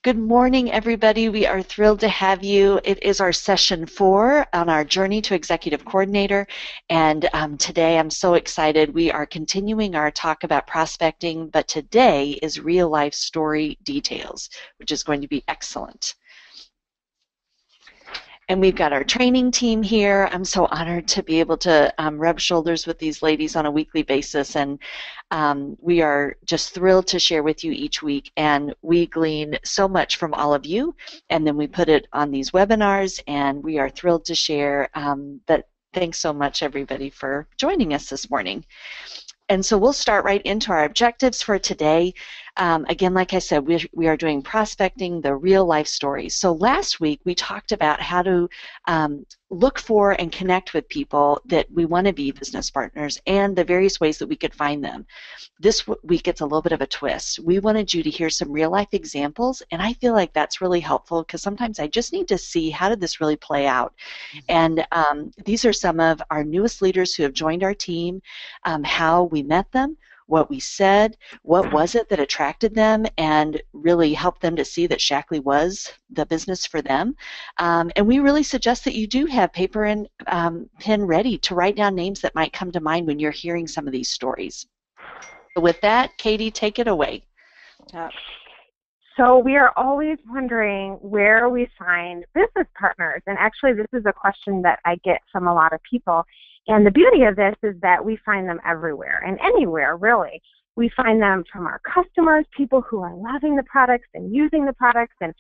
Good morning, everybody. We are thrilled to have you. It is our session 4 on our journey to executive coordinator. And today I'm so excited. We are continuing our talk about prospecting, but today is real life story details, which is going to be excellent. And we've got our training team here. I'm so honored to be able to rub shoulders with these ladies on a weekly basis. And we are just thrilled to share with you each week. And we glean so much from all of you. And then we put it on these webinars. And we are thrilled to share. But thanks so much, everybody, for joining us this morning. And so we'll start right into our objectives for today. Again, like I said, we are doing prospecting, the real life stories. So last week we talked about how to look for and connect with people that we want to be business partners and the various ways that we could find them. This week it's a little bit of a twist. We wanted you to hear some real life examples, and I feel like that's really helpful because sometimes I just need to see how did this really play out. And these are some of our newest leaders who have joined our team, how we met them, what we said, what was it that attracted them, and really helped them to see that Shackley was the business for them. And we really suggest that you do have paper and pen ready to write down names that might come to mind when you're hearing some of these stories. So with that, Katie, take it away. So we are always wondering where we find business partners. And actually, this is a question that I get from a lot of people. And the beauty of this is that we find them everywhere and anywhere, really. We find them from our customers, people who are loving the products and using the products. And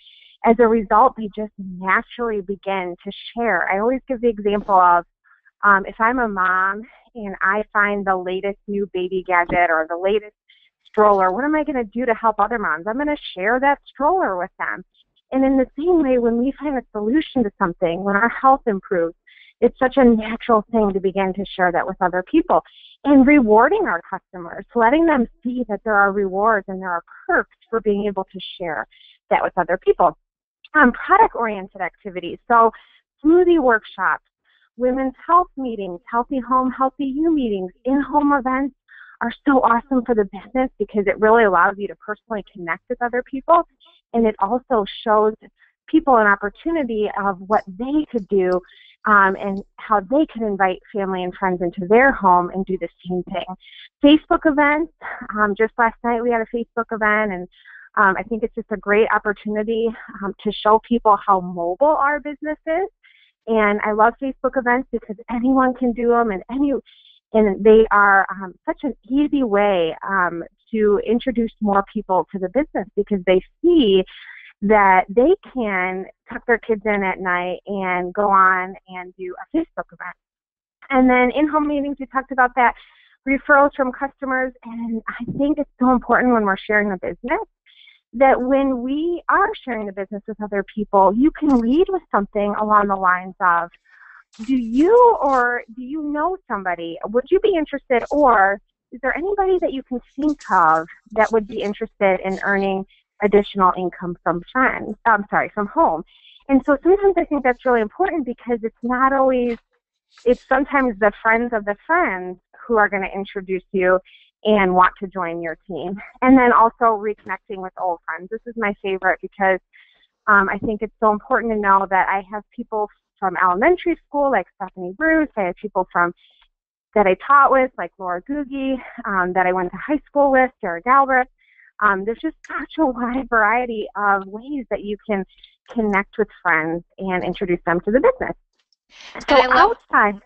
as a result, they just naturally begin to share. I always give the example of if I'm a mom and I find the latest new baby gadget or the latest stroller, what am I going to do to help other moms? I'm going to share that stroller with them. And in the same way, when we find a solution to something, when our health improves, it's such a natural thing to begin to share that with other people. And rewarding our customers, letting them see that there are rewards and there are perks for being able to share that with other people. Product-oriented activities, so smoothie workshops, women's health meetings, healthy home, healthy you meetings, in-home events are so awesome for the business because it really allows you to personally connect with other people, and it also shows people an opportunity of what they could do and how they can invite family and friends into their home and do the same thing. Facebook events, just last night we had a Facebook event, and I think it's just a great opportunity to show people how mobile our business is. And I love Facebook events because anyone can do them, and they are such an easy way to introduce more people to the business because they see that they can tuck their kids in at night and go on and do a Facebook event. And then in-home meetings, we talked about that, referrals from customers, and I think it's so important when we're sharing a business that when we are sharing the business with other people, you can lead with something along the lines of, do you know somebody? Would you be interested, or is there anybody that you can think of that would be interested in earning additional income from from home? And so sometimes I think that's really important because it's sometimes the friends of the friends who are going to introduce you and want to join your team. And then also reconnecting with old friends. This is my favorite because I think it's so important to know that I have people from elementary school like Stephanie Bruce. I have people that I taught with like Laura Googie, that I went to high school with, Sarah Galbraith. There's just such a wide variety of ways that you can connect with friends and introduce them to the business. So outside.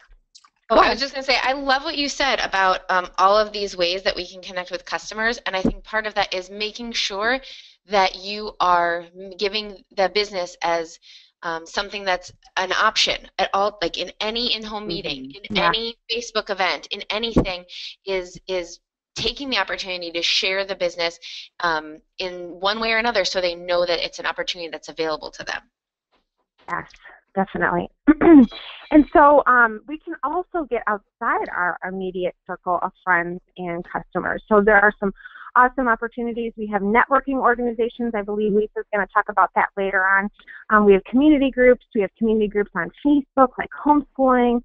Oh, I was just going to say, I love what you said about all of these ways that we can connect with customers, and I think part of that is making sure that you are giving the business as something that's an option at all, like in any in-home meeting, in any Facebook event, in anything, is taking the opportunity to share the business in one way or another so they know that it's an opportunity that's available to them. Yes, definitely. And so we can also get outside our immediate circle of friends and customers. So there are some awesome opportunities. We have networking organizations. I believe Lisa's going to talk about that later on. We have community groups. We have community groups on Facebook, like homeschooling,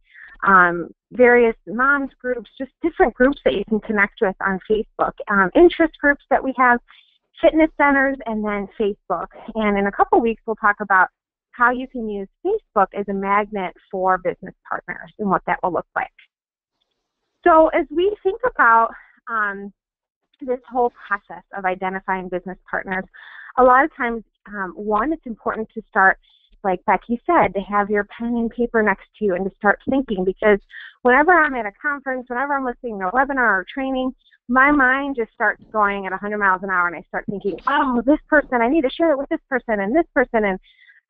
various moms groups, just different groups that you can connect with on Facebook. Interest groups that we have. fitness centers, and then Facebook. And in a couple weeks, we'll talk about how you can use Facebook as a magnet for business partners and what that will look like. So as we think about this whole process of identifying business partners, a lot of times, one, it's important to start, like Becky said, to have your pen and paper next to you and to start thinking, because whenever I'm at a conference, whenever I'm listening to a webinar or training, my mind just starts going at 100 miles an hour, and I start thinking, oh, this person, I need to share it with this person and this person. And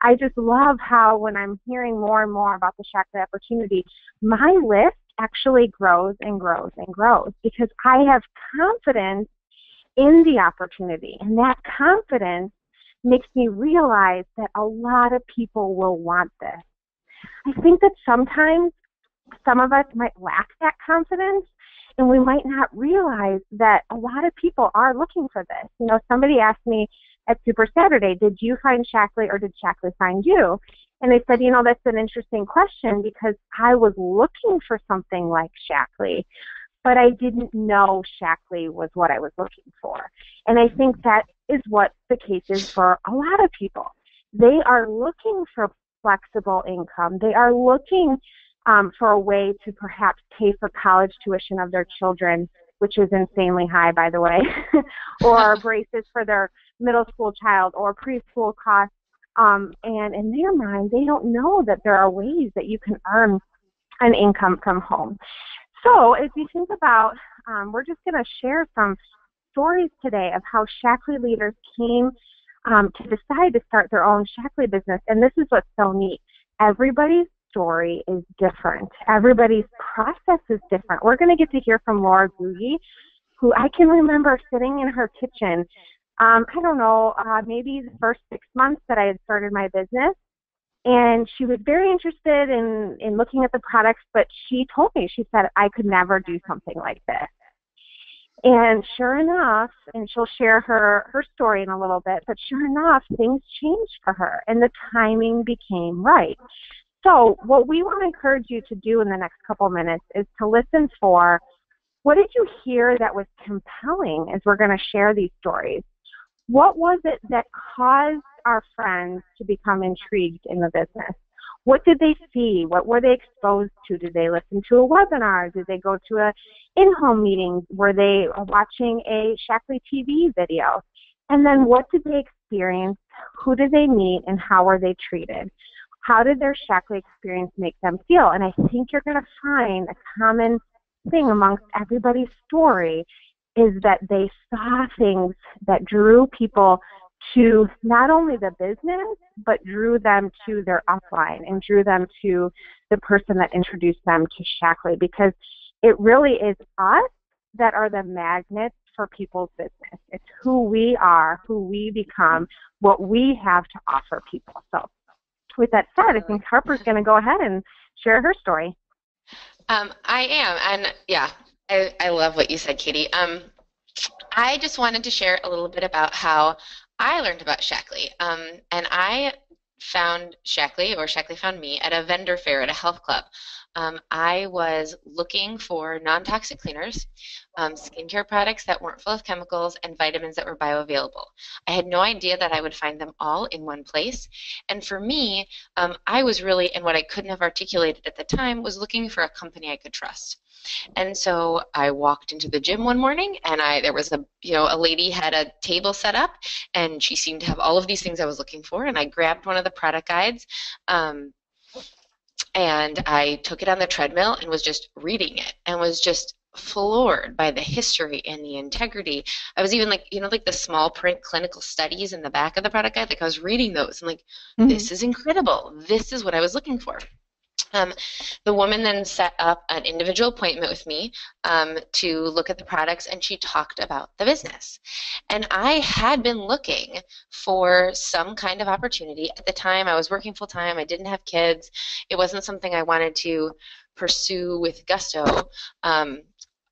I just love how when I'm hearing more and more about the Shackley opportunity, my list actually grows and grows and grows, because I have confidence in the opportunity, and that confidence makes me realize that a lot of people will want this. I think that sometimes some of us might lack that confidence, and we might not realize that a lot of people are looking for this. You know, somebody asked me at Super Saturday, did you find Shackley or did Shackley find you? And they said, you know, that's an interesting question, because I was looking for something like Shackley, but I didn't know Shackley was what I was looking for. And I think that is what the case is for a lot of people. They are looking for flexible income. They are looking for a way to perhaps pay for college tuition of their children, which is insanely high, by the way, or braces for their middle school child, or preschool costs. And in their mind, they don't know that there are ways that you can earn an income from home. So as you think about, we're just going to share some stories today of how Shackley leaders came to decide to start their own Shackley business. And this is what's so neat. Everybody's story is different. Everybody's process is different. We're going to get to hear from Laura Gugi, who I can remember sitting in her kitchen, I don't know, maybe the first 6 months that I had started my business. And she was very interested in looking at the products, but she told me, she said, I could never do something like this. And sure enough, and she'll share her story in a little bit, but sure enough, things changed for her, and the timing became right. So what we want to encourage you to do in the next couple minutes is to listen for, what did you hear that was compelling as we're going to share these stories? What was it that caused our friends to become intrigued in the business? What did they see? What were they exposed to? Did they listen to a webinar? Did they go to a in-home meeting? Were they watching a Shackley TV video? And then what did they experience? Who did they meet? And how were they treated? How did their Shackley experience make them feel? And I think you're going to find a common thing amongst everybody's story is that they saw things that drew people to not only the business, but drew them to their upline and drew them to the person that introduced them to Shackley, because it really is us that are the magnets for people's business. It's who we are, who we become, what we have to offer people. So with that said, I think Harper's going to go ahead and share her story. I am, and yeah, I love what you said, Katie. I just wanted to share a little bit about how I learned about Shackley, and I found Shackley, or Shackley found me, at a vendor fair at a health club. I was looking for non-toxic cleaners, skincare products that weren't full of chemicals, and vitamins that were bioavailable. I had no idea that I would find them all in one place. And for me, I was really, and what I couldn't have articulated at the time, was looking for a company I could trust. And so I walked into the gym one morning, and there was a lady had a table set up, and she seemed to have all of these things I was looking for. And I grabbed one of the product guides, and I took it on the treadmill and was just reading it, and was just floored by the history and the integrity. I was even like the small print clinical studies in the back of the product guide. Like I was reading those, and like, this is incredible. This is what I was looking for. The woman then set up an individual appointment with me to look at the products, and she talked about the business. And I had been looking for some kind of opportunity. At the time, I was working full-time. I didn't have kids. It wasn't something I wanted to pursue with gusto.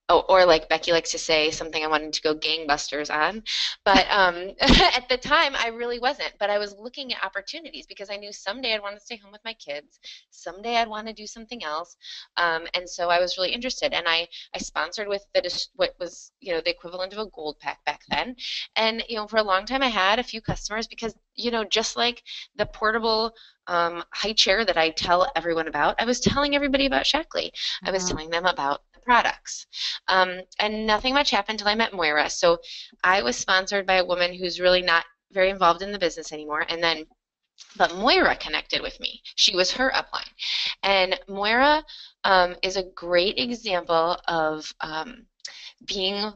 Oh, or like Becky likes to say, something I wanted to go gangbusters on. But at the time, I really wasn't. But I was looking at opportunities because I knew someday I'd want to stay home with my kids. Someday I'd want to do something else. And so I was really interested. And I sponsored with what was, the equivalent of a gold pack back then. And, for a long time, I had a few customers because, just like the portable high chair that I tell everyone about, I was telling everybody about Shackley. I was telling them about the products. And nothing much happened until I met Moira. So I was sponsored by a woman who's really not very involved in the business anymore. But Moira connected with me. She was her upline. And Moira is a great example of being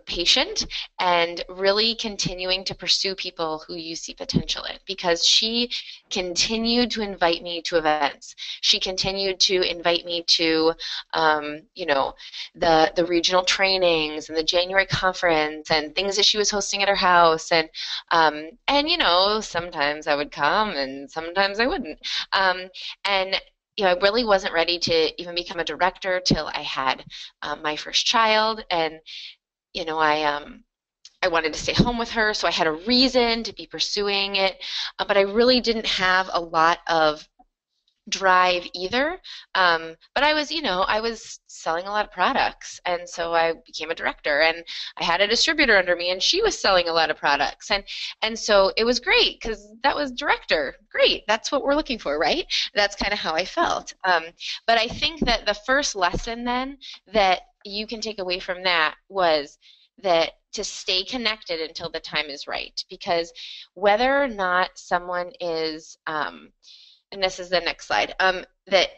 patient and really continuing to pursue people who you see potential in, because she continued to invite me to events. She continued to invite me to, the regional trainings and the January conference and things that she was hosting at her house. And sometimes I would come and sometimes I wouldn't. And I really wasn't ready to even become a director till I had my first child, and I wanted to stay home with her, so I had a reason to be pursuing it, but I really didn't have a lot of drive either. But I was selling a lot of products, and so I became a director, and I had a distributor under me, and she was selling a lot of products, and so it was great because that was director. Great, that's what we're looking for, right? That's kind of how I felt. But I think that the first lesson then that you can take away from that was that to stay connected until the time is right, because whether or not someone is and this is the next slide, that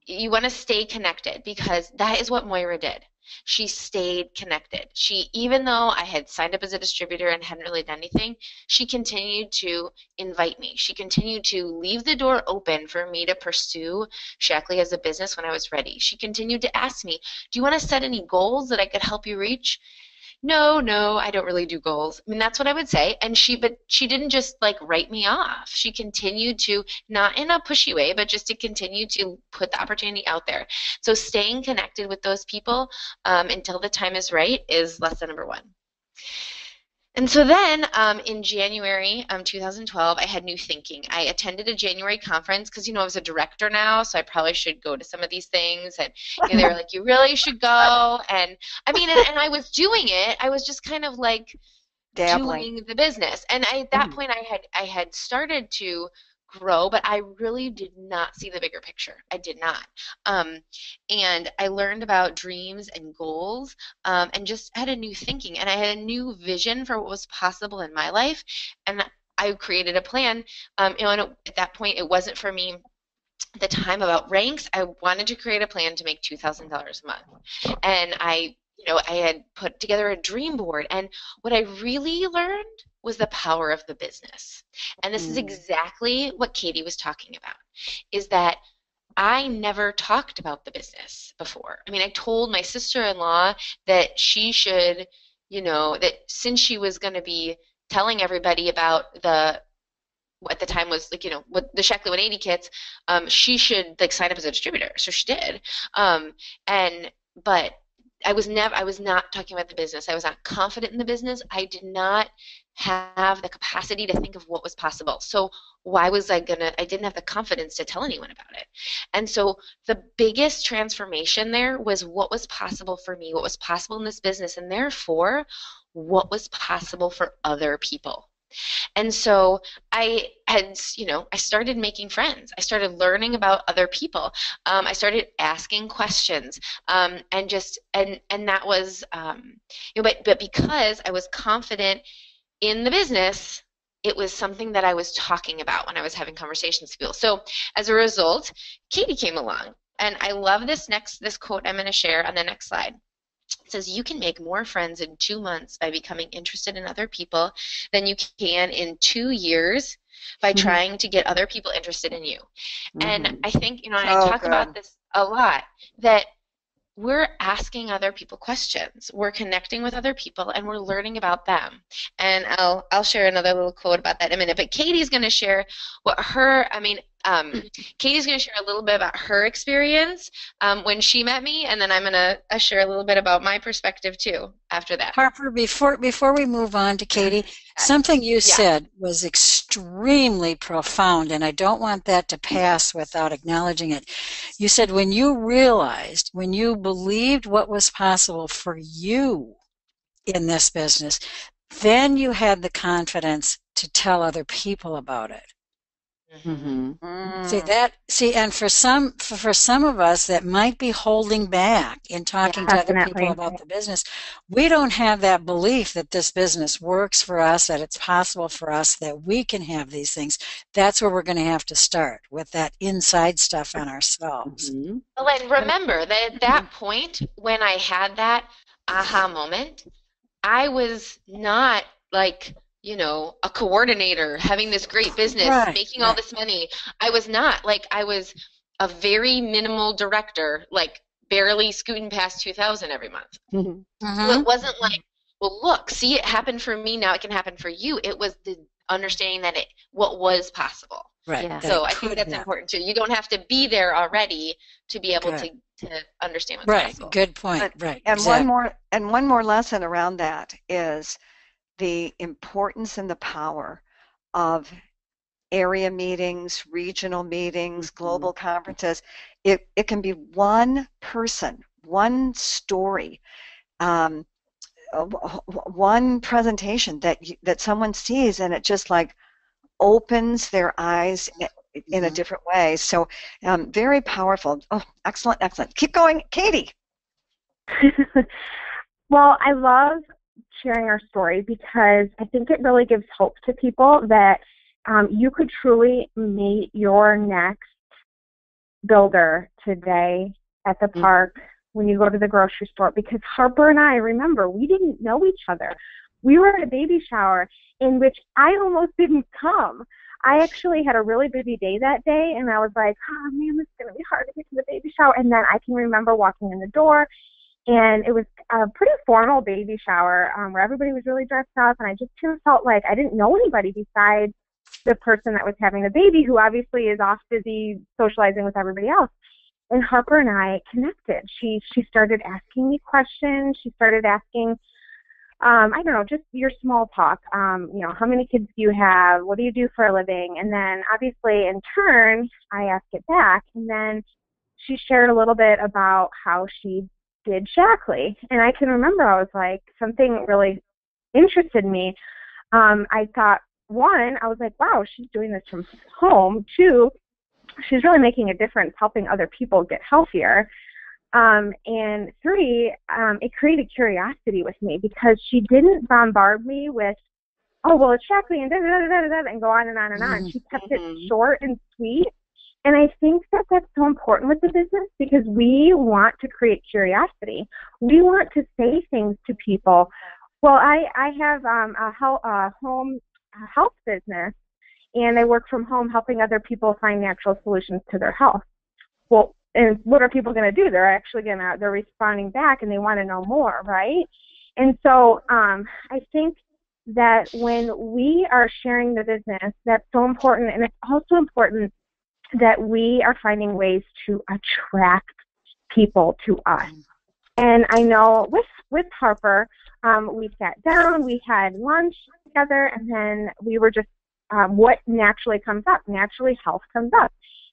you want to stay connected, because that is what Moira did. She stayed connected. Even though I had signed up as a distributor and hadn't really done anything, she continued to invite me. She continued to leave the door open for me to pursue Shackley as a business when I was ready. She continued to ask me, do you want to set any goals that I could help you reach? No, I don't really do goals. I mean, that's what I would say. But she didn't just like write me off. She continued to, not in a pushy way, but just to continue to put the opportunity out there. So staying connected with those people until the time is right is lesson number one. And so then in January 2012, I had new thinking. I attended a January conference because, I was a director now, so I probably should go to some of these things. And they were like, you really should go. And I mean, and I was doing it. I was just kind of like doing the business. And at that point, I had started to grow, but I really did not see the bigger picture. I did not. And I learned about dreams and goals, and just had a new thinking, and I had a new vision for what was possible in my life. And I created a plan. And at that point, it wasn't for me at the time about ranks. I wanted to create a plan to make $2,000 a month. And I had put together a dream board, and what I really learned was the power of the business. And this is exactly what Katie was talking about, is that I never talked about the business before. I mean, I told my sister-in-law that she should, that since she was going to be telling everybody about at the time was what the Shackley 180 kits, she should sign up as a distributor. So she did. But I was not talking about the business. I was not confident in the business. I did not have the capacity to think of what was possible. So why was I didn't have the confidence to tell anyone about it. And so the biggest transformation there was what was possible for me, what was possible in this business, and therefore what was possible for other people. And so I started making friends. I started learning about other people. I started asking questions, and that was, but because I was confident in the business, it was something that I was talking about when I was having conversations with people. So as a result, Katie came along, and I love this quote I'm going to share on the next slide. It says, you can make more friends in 2 months by becoming interested in other people than you can in 2 years by trying to get other people interested in you. And I think, and I talk about this a lot, that we're asking other people questions. We're connecting with other people, and we're learning about them. And I'll share another little quote about that in a minute. But Katie's going to share what Katie's going to share a little bit about her experience when she met me, and then I'm going to share a little bit about my perspective too after that. Harper, before we move on to Katie, something you said was extremely profound, and I don't want that to pass without acknowledging it. You said when you believed what was possible for you in this business, then you had the confidence to tell other people about it. Mm-hmm. And for some of us that might be holding back in talking to other people about the business, we don't have that belief that this business works for us, that it's possible for us, that we can have these things. That's where we're going to have to start, with that inside stuff on ourselves. Mm-hmm. Well, and remember that at that point when I had that aha moment, I was not like, a coordinator, having this great business, making all this money. I was not. Like, I was a very minimal director, like barely scooting past 2,000 every month. Mm-hmm. So it wasn't like, well, look, see, it happened for me, now it can happen for you. It was the understanding that what was possible. Right. Yeah. So I think that's important too. You don't have to be there already to be able to understand what's possible. Good point. Right. And one more lesson around that is the importance and the power of area meetings, regional meetings, global conferences. It can be one person, one story, one presentation that someone sees, and it just like opens their eyes in a different way. So very powerful. Oh, excellent. Keep going, Katie. Well, I love sharing our story because I think it really gives hope to people that you could truly meet your next builder today at the park, when you go to the grocery store, because Harper and I, remember, we didn't know each other. We were at a baby shower in which I almost didn't come. I actually had a really busy day that day, and I was like, oh man, this is going to be hard to get to the baby shower. And then I can remember walking in the door, and it was a pretty formal baby shower where everybody was really dressed up, and I just kind of felt like I didn't know anybody besides the person that was having the baby, who obviously is off busy socializing with everybody else. And Harper and I connected. She started asking me questions. She started asking, I don't know, just your small talk. How many kids do you have? What do you do for a living? And then obviously in turn, I asked it back. And then she shared a little bit about how she did Shackley. And I can remember I was like, something really interested me. I thought, one, I was like, wow, she's doing this from home. Two, she's really making a difference helping other people get healthier. And three, it created curiosity with me because she didn't bombard me with, oh, well, it's Shackley and da-da-da-da-da, and go on and on and on. She kept it short and sweet. And I think that that's so important with the business because we want to create curiosity. We want to say things to people. Well, I have a home health business, and I work from home helping other people find natural solutions to their health. Well, and what are people going to do? They're responding back, and they want to know more, right? And so I think that when we are sharing the business, that's so important, and it's also important that we are finding ways to attract people to us. And I know with Harper, we sat down, we had lunch together, and then we were just what naturally comes up. Naturally, health comes up.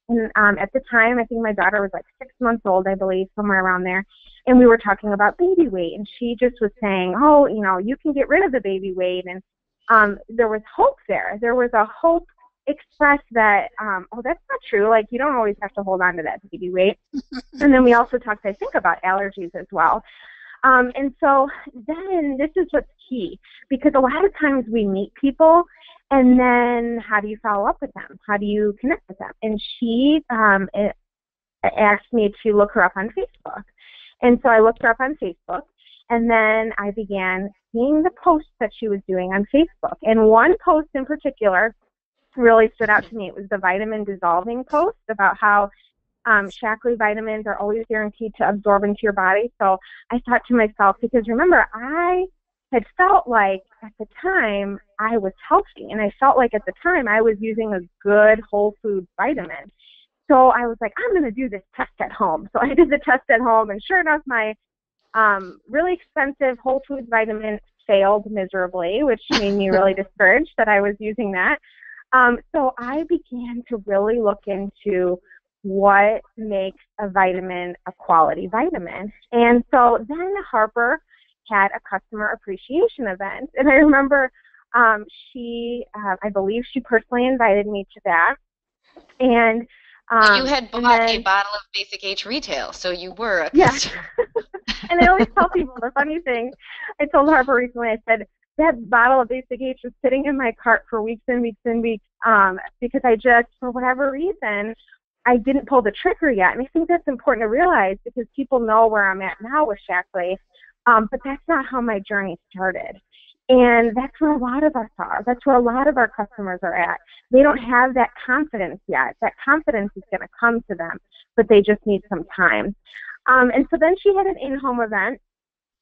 And at the time, I think my daughter was like 6 months old, I believe, somewhere around there. And we were talking about baby weight, and she just was saying, oh, you can get rid of the baby weight. And there was hope there. There was a hope expressed that, oh, that's not true. Like, you don't always have to hold on to that baby weight. And then we also talked, I think, about allergies as well. And so then this is what's key, because a lot of times we meet people, and then how do you follow up with them? How do you connect with them? And she asked me to look her up on Facebook. And so I looked her up on Facebook, and then I began seeing the posts that she was doing on Facebook. And one post in particular really stood out to me. It was the vitamin dissolving post about how Shackley vitamins are always guaranteed to absorb into your body. So I thought to myself, because remember, I had felt like at the time I was healthy, and I felt like at the time I was using a good whole food vitamin. So I was like, I'm going to do this test at home. So I did the test at home, and sure enough, my really expensive whole foods vitamin failed miserably, which made me really discouraged that I was using that. So I began to really look into what makes a vitamin a quality vitamin. And so then Harper had a customer appreciation event. And I remember I believe she personally invited me to that. And you had bought a bottle of Basic H retail, so you were a customer. Yeah. And I always tell people the funny thing. I told Harper recently, I said, that bottle of Basic H was sitting in my cart for weeks and weeks and weeks because I just, for whatever reason, I didn't pull the trigger yet. And I think that's important to realize because people know where I'm at now with Shackley, but that's not how my journey started. And that's where a lot of us are. That's where a lot of our customers are at. They don't have that confidence yet. That confidence is going to come to them, but they just need some time. And so then she had an in-home event,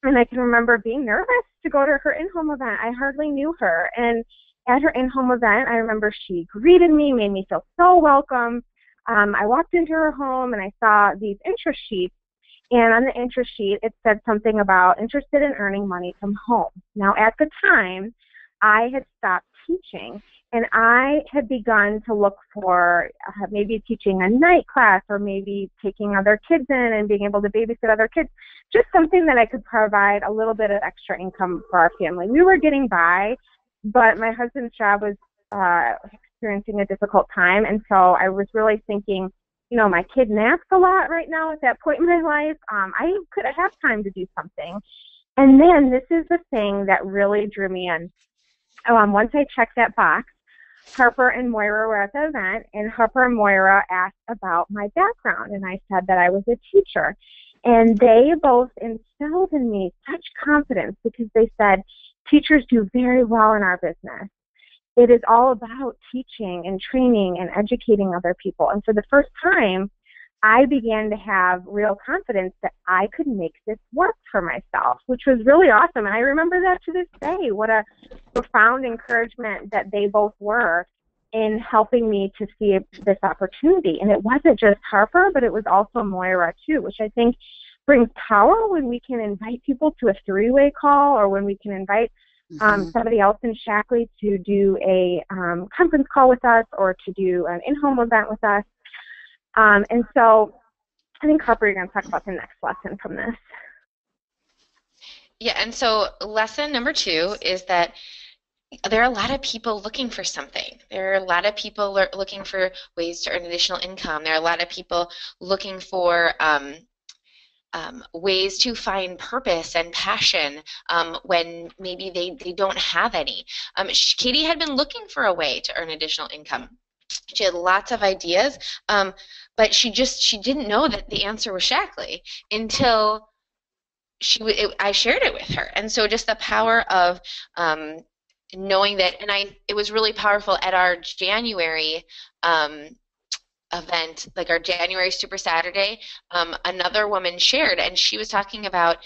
and I can remember being nervous to go to her in-home event. I hardly knew her. And at her in-home event, I remember she greeted me, made me feel so welcome. I walked into her home, and I saw these interest sheets. And on the interest sheet, it said something about interested in earning money from home. Now, at the time, I had stopped teaching, and I had begun to look for maybe teaching a night class or maybe taking other kids in and being able to babysit other kids, just something that I could provide a little bit of extra income for our family. We were getting by, but my husband's job was experiencing a difficult time, and so I was really thinking, you know, my kid naps a lot right now at that point in my life. I could have time to do something. And then this is the thing that really drew me in. Once I checked that box, Harper and Moira were at the event, and Harper and Moira asked about my background, and I said that I was a teacher. And they both instilled in me such confidence because they said, teachers do very well in our business. It is all about teaching and training and educating other people. And for the first time, I began to have real confidence that I could make this work for myself, which was really awesome. And I remember that to this day. What a profound encouragement that they both were in helping me to see this opportunity. And it wasn't just Harper, but it was also Moira too, which I think brings power when we can invite people to a three-way call or when we can invite somebody else in Shackley to do a conference call with us or to do an in-home event with us. And so I think, Harper, you're going to talk about the next lesson from this. Yeah, and so lesson number 2 is that there are a lot of people looking for something. There are a lot of people looking for ways to earn additional income. There are a lot of people looking for ways to find purpose and passion when maybe they don't have any. Katie had been looking for a way to earn additional income. She had lots of ideas, but she didn't know that the answer was Shackley until I shared it with her. And so just the power of knowing that, and it was really powerful at our January event, like our January Super Saturday, another woman shared, and she was talking about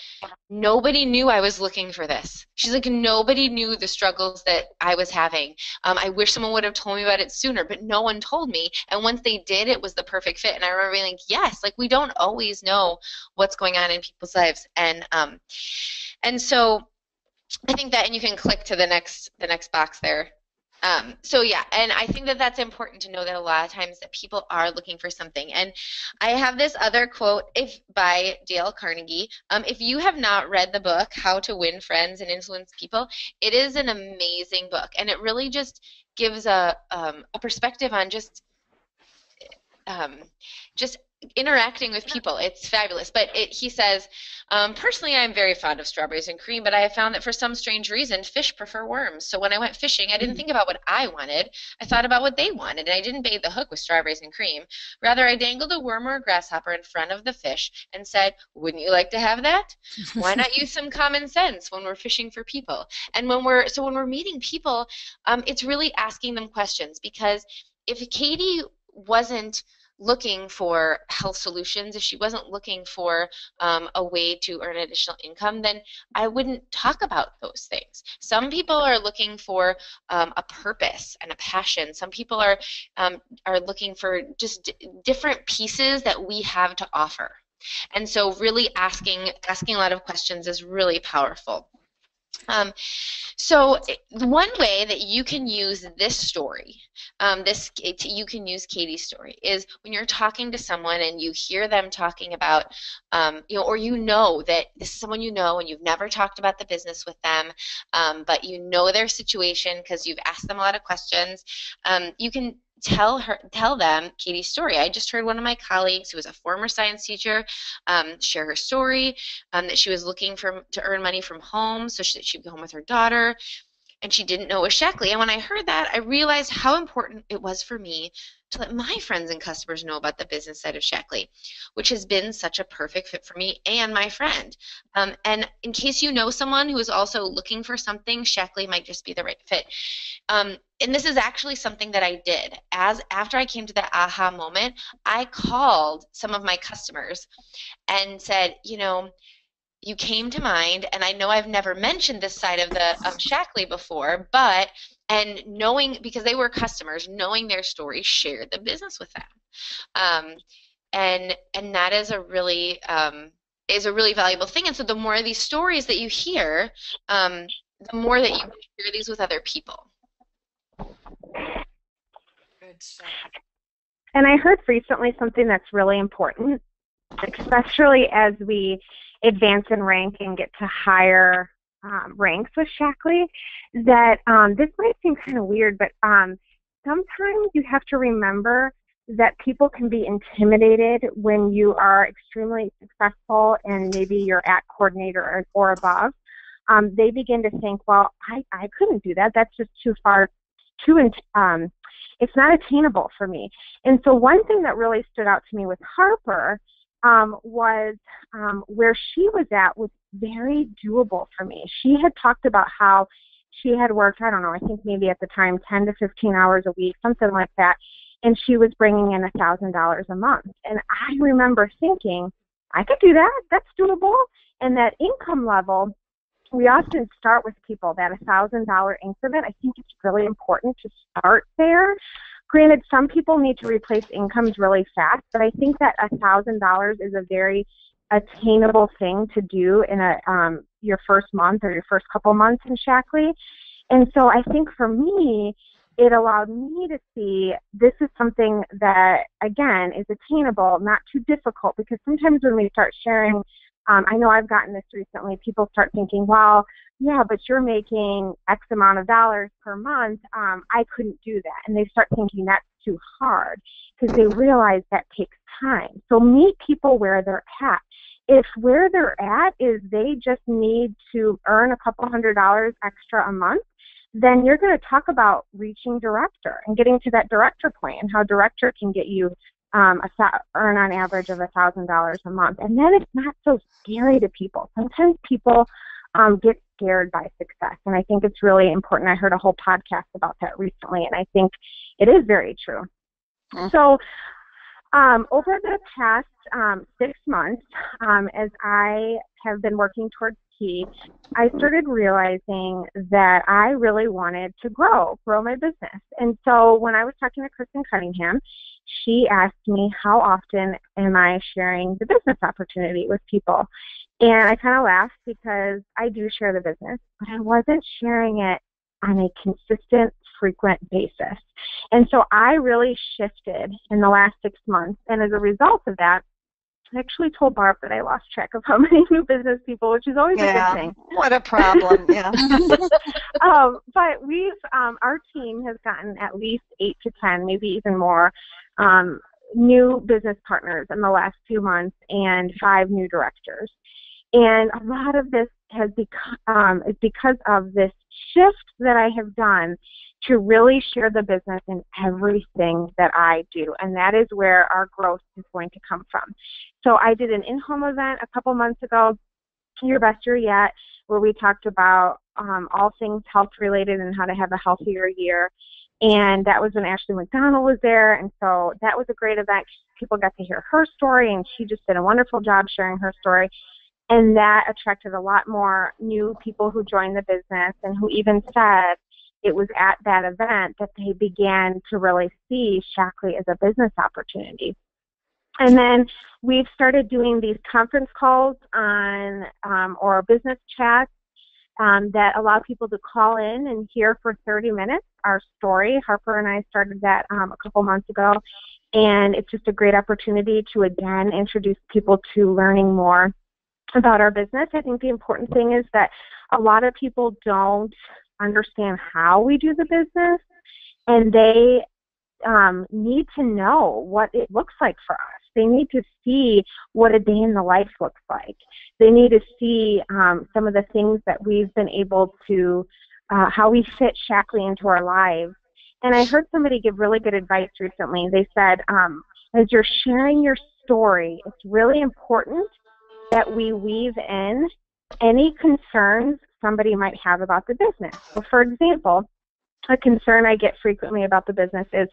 nobody knew I was looking for this. She's like, nobody knew the struggles that I was having. I wish someone would have told me about it sooner, but no one told me. And once they did, it was the perfect fit. And I remember being like, yes, like we don't always know what's going on in people's lives. And so I think that, and you can click to the next box there. So yeah, and I think that that's important to know that a lot of times that people are looking for something. And I have this other quote by Dale Carnegie. If you have not read the book, How to Win Friends and Influence People, it is an amazing book. And it really just gives a perspective on just interacting with people. It's fabulous. But he says, personally, I'm very fond of strawberries and cream, but I have found that for some strange reason, fish prefer worms. So when I went fishing, I didn't think about what I wanted. I thought about what they wanted, and I didn't bait the hook with strawberries and cream. Rather, I dangled a worm or a grasshopper in front of the fish and said, wouldn't you like to have that? Why not use some common sense when we're fishing for people? And when we're meeting people, it's really asking them questions, because if Katie wasn't looking for health solutions, if she wasn't looking for a way to earn additional income, then I wouldn't talk about those things. Some people are looking for a purpose and a passion. Some people are looking for just different pieces that we have to offer. And so really asking a lot of questions is really powerful. So one way that you can use this story, you can use Katie's story, is when you're talking to someone and you hear them talking about, or that this is someone you know and you've never talked about the business with them, but you know their situation because you've asked them a lot of questions. You can tell them Katie's story. I just heard one of my colleagues who was a former science teacher share her story, that she was looking to earn money from home so that she'd be home with her daughter, and she didn't know it was Shackley. And when I heard that, I realized how important it was for me to let my friends and customers know about the business side of Shackley, which has been such a perfect fit for me and my friend. And in case you know someone who is also looking for something, Shackley might just be the right fit. And this is actually something that I did. After I came to that aha moment, I called some of my customers and said, you came to mind, and I know I've never mentioned this side of Shackley before, and knowing, because they were customers, knowing their story, shared the business with them. And that is a really valuable thing. And so the more of these stories that you hear, the more that you can share these with other people. Good stuff. And I heard recently something that's really important, especially as we advance in rank and get to higher ranks with Shackley, that this might seem kind of weird, but sometimes you have to remember that people can be intimidated when you are extremely successful and maybe you're at coordinator or above. They begin to think, well, I couldn't do that. That's just too far, it's not attainable for me. And so one thing that really stood out to me with Harper was where she was at was very doable for me. She had talked about how she had worked, I don't know, I think maybe at the time 10 to 15 hours a week, something like that, and she was bringing in $1,000 a month. And I remember thinking, I could do that. That's doable. And that income level, we often start with people, that $1,000 increment. I think it's really important to start there. Granted, some people need to replace incomes really fast, but I think that $1,000 is a very attainable thing to do in your first month or your first couple months in Shackley. And so I think for me, it allowed me to see this is something that, again, is attainable, not too difficult, because sometimes when we start sharing, I know I've gotten this recently, people start thinking, well, yeah, but you're making X amount of dollars per month. I couldn't do that. And they start thinking that's too hard because they realize that takes time. So meet people where they're at. If where they're at is they just need to earn a couple $100 extra a month, then you're going to talk about reaching director and getting to that director point and how director can get you earn on average of $1,000 a month. And then it's not so scary to people. Sometimes people get scared by success, and I think it's really important. I heard a whole podcast about that recently, and I think it is very true. So over the past 6 months, as I have been working towards Key, I started realizing that I really wanted to grow my business. And so when I was talking to Kristen Cunningham, she asked me how often am I sharing the business opportunity with people. And I kind of laughed because I do share the business, but I wasn't sharing it on a consistent, frequent basis. And so I really shifted in the last 6 months. And as a result of that, I actually told Barb that I lost track of how many new business people, which is always a good thing. What a problem, yeah. But we've, our team has gotten at least 8 to 10, maybe even more, new business partners in the last few months and 5 new directors. And a lot of this has become, is because of this shift that I have done to really share the business in everything that I do. And that is where our growth is going to come from. So I did an in-home event a couple months ago, Your Best Year Yet, where we talked about all things health related and how to have a healthier year. And that was when Ashley McDonald was there. And so that was a great event. People got to hear her story, and she just did a wonderful job sharing her story. And that attracted a lot more new people who joined the business, and who even said it was at that event that they began to really see Shackley as a business opportunity. And then we've started doing these conference calls on or business chats that allow people to call in and hear for 30 minutes our story. Harper and I started that a couple months ago, and it's just a great opportunity to, again, introduce people to learning more about our business. I think the important thing is that a lot of people don't understand how we do the business, and they need to know what it looks like for us. They need to see what a day in the life looks like. They need to see some of the things that we've been able to, how we fit Shackley into our lives. And I heard somebody give really good advice recently. They said, as you're sharing your story, it's really important that we weave in any concerns somebody might have about the business. So, for example, a concern I get frequently about the business is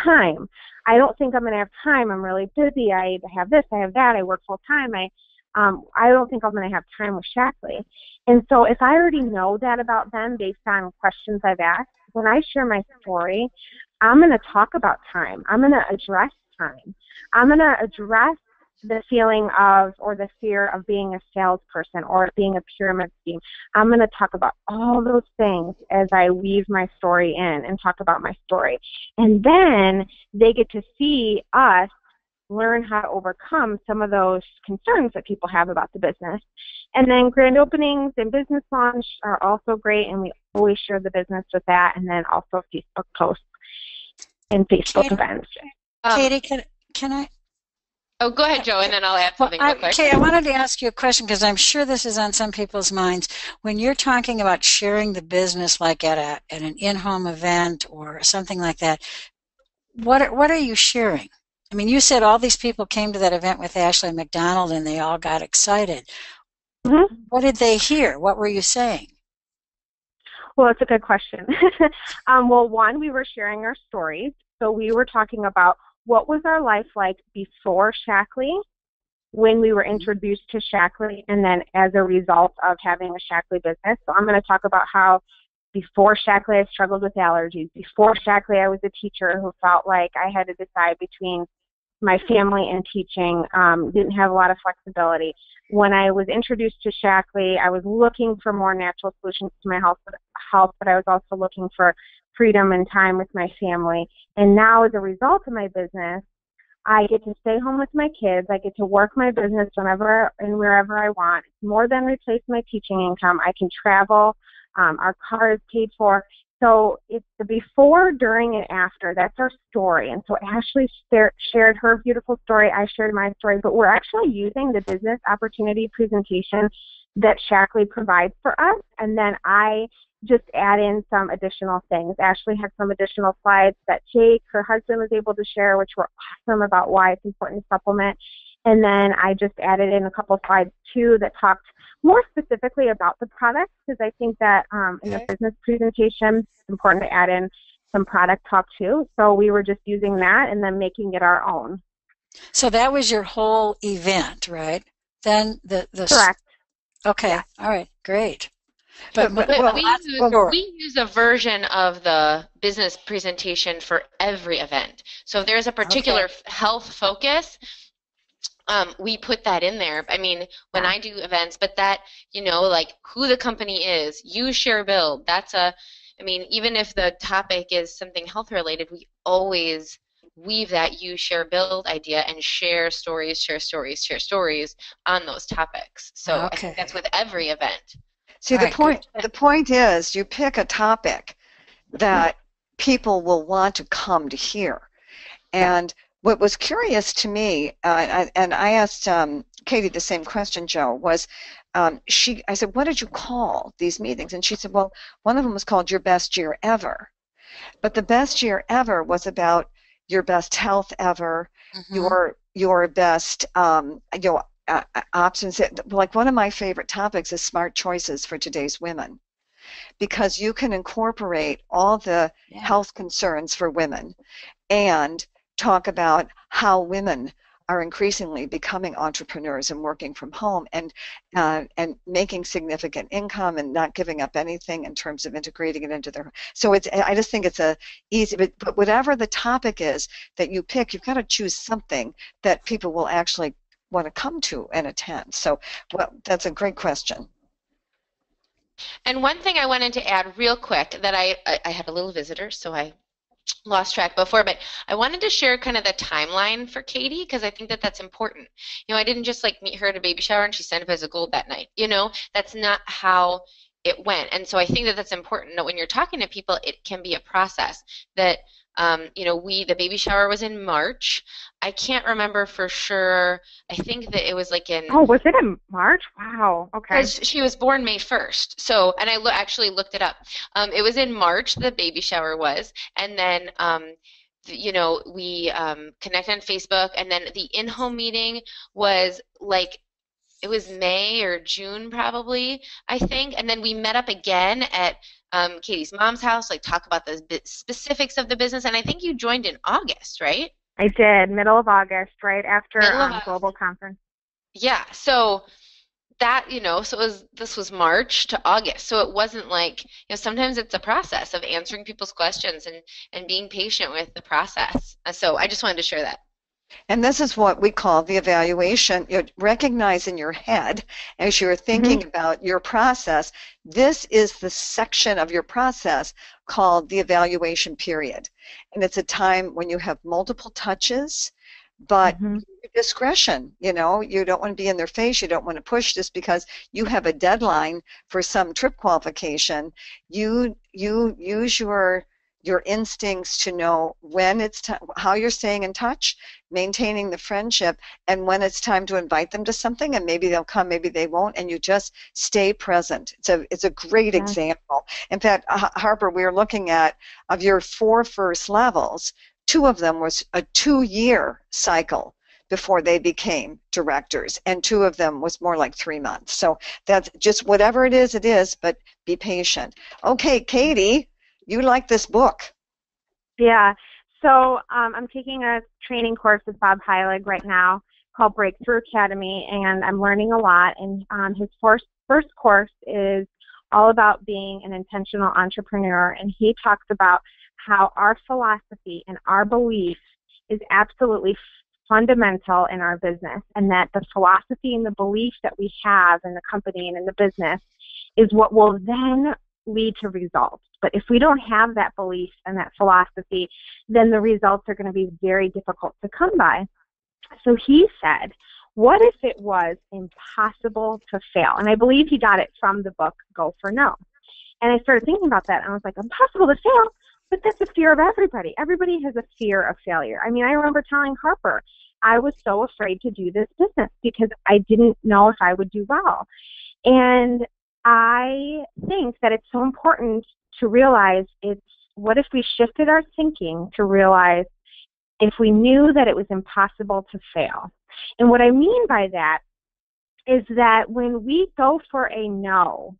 time. I don't think I'm going to have time. I'm really busy. I have this, I have that. I work full time. I don't think I'm going to have time with Shackley. And so if I already know that about them based on questions I've asked, when I share my story, I'm going to talk about time. I'm going to address time. I'm going to address the feeling of, or the fear of being a salesperson or being a pyramid scheme. I'm going to talk about all those things as I weave my story in and talk about my story. And then they get to see us learn how to overcome some of those concerns that people have about the business. And then grand openings and business launch are also great, and we always share the business with that, and then also Facebook posts and Facebook events. Katie, can I? Oh, go ahead, Joe, and then I'll add something real quick. Okay, I wanted to ask you a question because I'm sure this is on some people's minds. When you're talking about sharing the business, like at an in-home event or something like that, what are you sharing? I mean, you said all these people came to that event with Ashley McDonald and they all got excited. Mm-hmm. What did they hear? What were you saying? Well, it's a good question. Well, one, we were sharing our stories. So we were talking about what was our life like before Shackley, when we were introduced to Shackley, and then as a result of having a Shackley business. So I'm going to talk about how before Shackley I struggled with allergies. Before Shackley I was a teacher who felt like I had to decide between my family and teaching, didn't have a lot of flexibility. When I was introduced to Shackley, I was looking for more natural solutions to my health, but I was also looking for freedom and time with my family. And now as a result of my business, I get to stay home with my kids. I get to work my business whenever and wherever I want. It's more than replace my teaching income. I can travel. Our car is paid for. So it's the before, during, and after. That's our story. And so Ashley shared her beautiful story. I shared my story. But we're actually using the business opportunity presentation that Shackley provides for us. And then I just add in some additional things. Ashley had some additional slides that Jake, her husband, was able to share, which were awesome, about why it's important to supplement. And then I just added in a couple slides, too, that talked more specifically about the products, because I think that in the business presentation, it's important to add in some product talk, too. So we were just using that and then making it our own. So that was your whole event, right? Then Correct. Okay. Yeah. All right. Great. But we use a version of the business presentation for every event. So if there's a particular health focus, we put that in there. I mean, when I do events, but that, like who the company is, use, share, build. Even if the topic is something health related, we always weave that use, share, build idea and share stories on those topics. So I think that's with every event. See, the point is you pick a topic that people will want to come to hear. And what was curious to me, and I asked Katie the same question, Joe, was I said, what did you call these meetings? And she said, well, one of them was called Your Best Year Ever. But the best year ever was about your best health ever, your best options. Like one of my favorite topics is smart choices for today's women. because you can incorporate all the health concerns for women and talk about how women are increasingly becoming entrepreneurs and working from home and making significant income and not giving up anything in terms of integrating it into their. So I just think it's a easy. But whatever the topic is that you pick, you've got to choose something that people will actually want to come to and attend. So, well, that's a great question. And one thing I wanted to add real quick that I had a little visitor, so I lost track before, but I wanted to share kind of the timeline for Katie because I think that that's important. You know, I didn't just like meet her at a baby shower and she signed up as a gold that night. You know, that's not how it went. And so I think that that's important that when you're talking to people, it can be a process that, you know, the baby shower was in March. I can't remember for sure. I think that it was like in. Oh, was it in March? Wow. Okay. Because she was born May 1st. So, and I actually looked it up. It was in March, the baby shower was. And then, you know, we connected on Facebook. And then the in-home meeting was like, it was May or June probably, I think. And then we met up again at Katie's mom's house, like talk about the specifics of the business. And I think you joined in August, right? I did, middle of August, right after Global Conference. Yeah, so that, you know, so this was March to August. So it wasn't like, you know, sometimes it's a process of answering people's questions and being patient with the process. So I just wanted to share that. And this is what we call the evaluation. You recognize in your head as you're thinking about your process, this is the section of your process called the evaluation period. And it's a time when you have multiple touches, but discretion, you know, you don't want to be in their face, you don't want to push just because you have a deadline for some trip qualification. You use your instincts to know when it's how you're staying in touch, maintaining the friendship, and when it's time to invite them to something, and maybe they'll come, maybe they won't, and you just stay present. It's a great example. In fact, Harper, we were looking at, of your 4 first levels, 2 of them was a 2-year cycle before they became directors, and 2 of them was more like 3 months. So that's just whatever it is, but be patient. Okay, Katie, you like this book. Yeah. So I'm taking a training course with Bob Heilig right now called Breakthrough Academy, and I'm learning a lot. And his first course is all about being an intentional entrepreneur, and he talks about how our philosophy and our belief is absolutely fundamental in our business, and that the philosophy and the belief that we have in the company and in the business is what will then lead to results. But if we don't have that belief and that philosophy, then the results are going to be very difficult to come by. So he said, what if it was impossible to fail? And I believe he got it from the book Go for No. And I started thinking about that, and I was like, impossible to fail? But that's a fear of everybody. Everybody has a fear of failure. I mean, I remember telling Harper, I was so afraid to do this business because I didn't know if I would do well. And I think that it's so important to realize what if we shifted our thinking to realize if we knew that it was impossible to fail. And what I mean by that is that when we go for a no,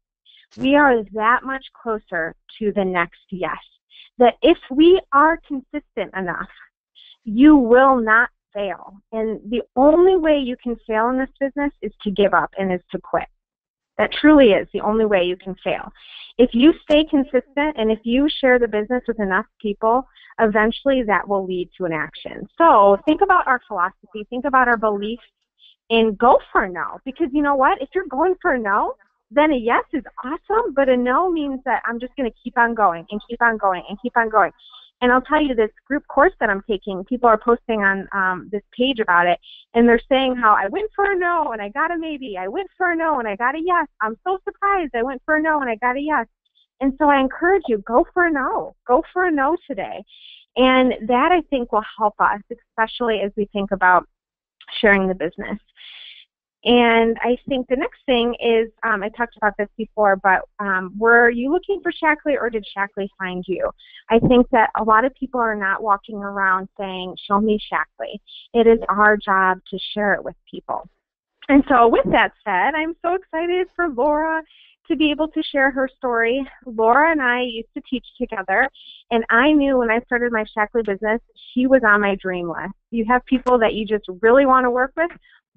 we are that much closer to the next yes. That if we are consistent enough, you will not fail. And the only way you can fail in this business is to give up and is to quit. That truly is the only way you can fail. If you stay consistent and if you share the business with enough people, eventually that will lead to an action. So think about our philosophy, think about our beliefs, and go for a no. Because you know what? If you're going for a no, then a yes is awesome, but a no means that I'm just going to keep on going and keep on going and keep on going. And I'll tell you, this group course that I'm taking, people are posting on this page about it, and they're saying how I went for a no and I got a maybe. I went for a no and I got a yes. I'm so surprised I went for a no and I got a yes. And so I encourage you, go for a no. Go for a no today. And that, I think, will help us, especially as we think about sharing the business. And I think the next thing is, I talked about this before, but were you looking for Shackley or did Shackley find you? I think that a lot of people are not walking around saying, show me Shackley. It is our job to share it with people. And so with that said, I'm so excited for Laura to be able to share her story. Laura and I used to teach together, and I knew when I started my Shackley business, she was on my dream list. You have people that you just really want to work with.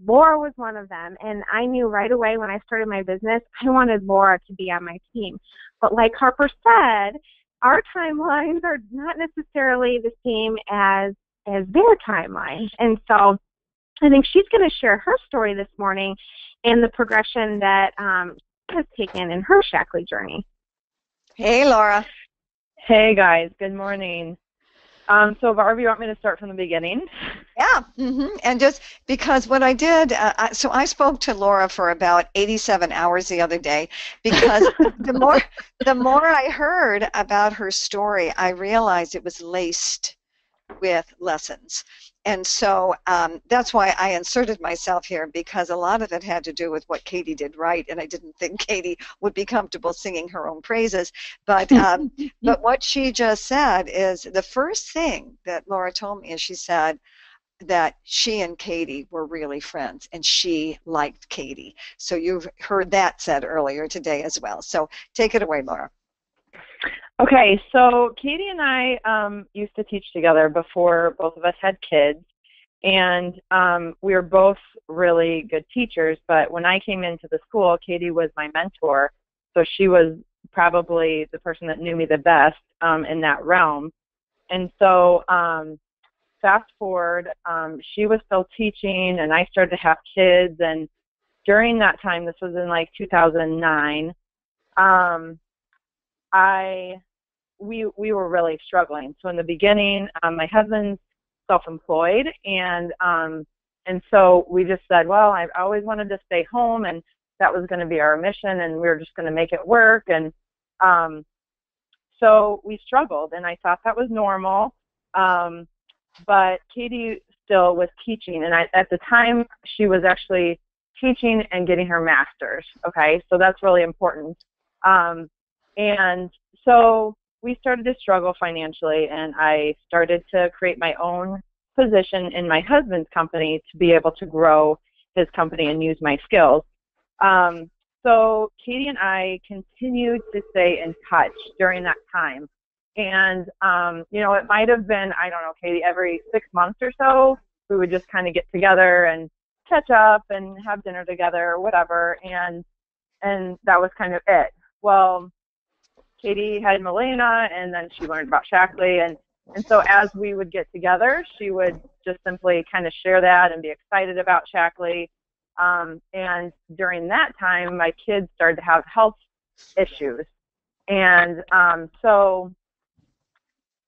Laura was one of them, and I knew right away when I started my business, I wanted Laura to be on my team. But like Harper said, our timelines are not necessarily the same as their timelines. And so I think she's going to share her story this morning and the progression that has taken in her Shackley journey. Hey, Laura. Hey, guys. Good morning. So, Barb, you want me to start from the beginning? Yeah, and just because what I did, so I spoke to Laura for about 87 hours the other day, because the more I heard about her story, I realized it was laced with lessons. And so that's why I inserted myself here, because a lot of it had to do with what Katie did right, and I didn't think Katie would be comfortable singing her own praises. But what she just said is the first thing that Laura told me is she said that she and Katie were really friends, and she liked Katie. So you've heard that said earlier today as well. So take it away, Laura. Okay, so Katie and I used to teach together before both of us had kids, and we were both really good teachers, but when I came into the school, Katie was my mentor, so she was probably the person that knew me the best in that realm. And so fast forward, she was still teaching, and I started to have kids, and during that time, this was in like 2009, we were really struggling. So in the beginning, my husband's self-employed, and so we just said, well, I always wanted to stay home, and that was going to be our mission, and we were just going to make it work. And so we struggled, and I thought that was normal. But Katie still was teaching, and at the time, she was actually teaching and getting her master's. Okay, so that's really important. And so we started to struggle financially, and I started to create my own position in my husband's company to be able to grow his company and use my skills. So Katie and I continued to stay in touch during that time. And, it might have been, I don't know, Katie, every 6 months or so, we would just kind of get together and catch up and have dinner together or whatever. And that was kind of it. Well, Katie had Melena, and then she learned about Shackley, and so as we would get together, she would just simply kind of share that and be excited about Shackley. And during that time, my kids started to have health issues, and so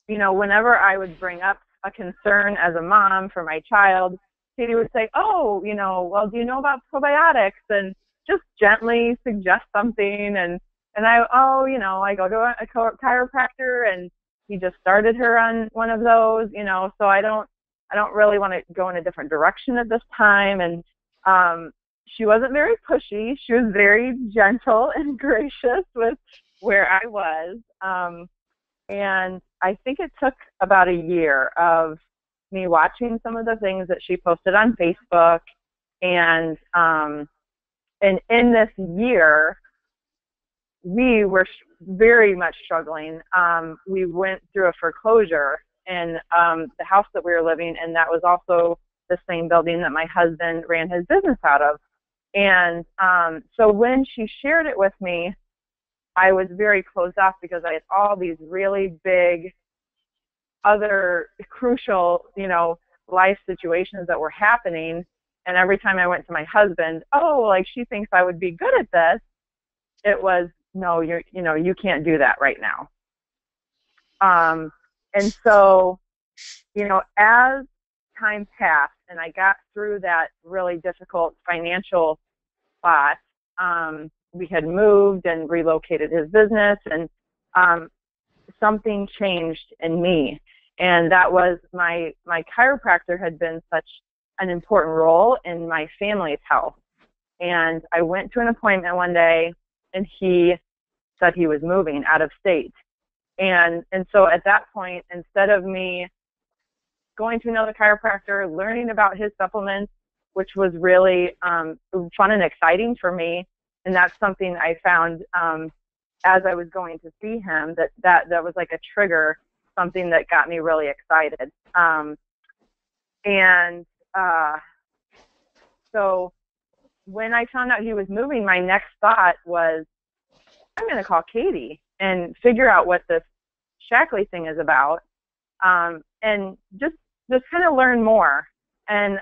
whenever I would bring up a concern as a mom for my child, Katie would say, "Oh, well, do you know about probiotics?" And just gently suggest something, and I go to a chiropractor, and he just started her on one of those, so I don't really want to go in a different direction at this time. And she wasn't very pushy. She was very gentle and gracious with where I was. And I think it took about a year of me watching some of the things that she posted on Facebook. And in this year, we were very much struggling. We went through a foreclosure in the house that we were living in. That was also the same building that my husband ran his business out of. And so when she shared it with me, I was very closed off because I had all these really big, other crucial, life situations that were happening. And every time I went to my husband, she thinks I would be good at this. It was, no, you can't do that right now. And so, as time passed and I got through that really difficult financial spot, we had moved and relocated his business, and something changed in me. And that was my chiropractor had been such an important role in my family's health. And I went to an appointment one day, and he said he was moving out of state. And so at that point, instead of me going to another chiropractor, learning about his supplements, which was really fun and exciting for me, And that's something I found as I was going to see him, that was like a trigger, something that got me really excited. So when I found out he was moving, my next thought was, I'm going to call Katie and figure out what this Shackley thing is about, and just kind of learn more. And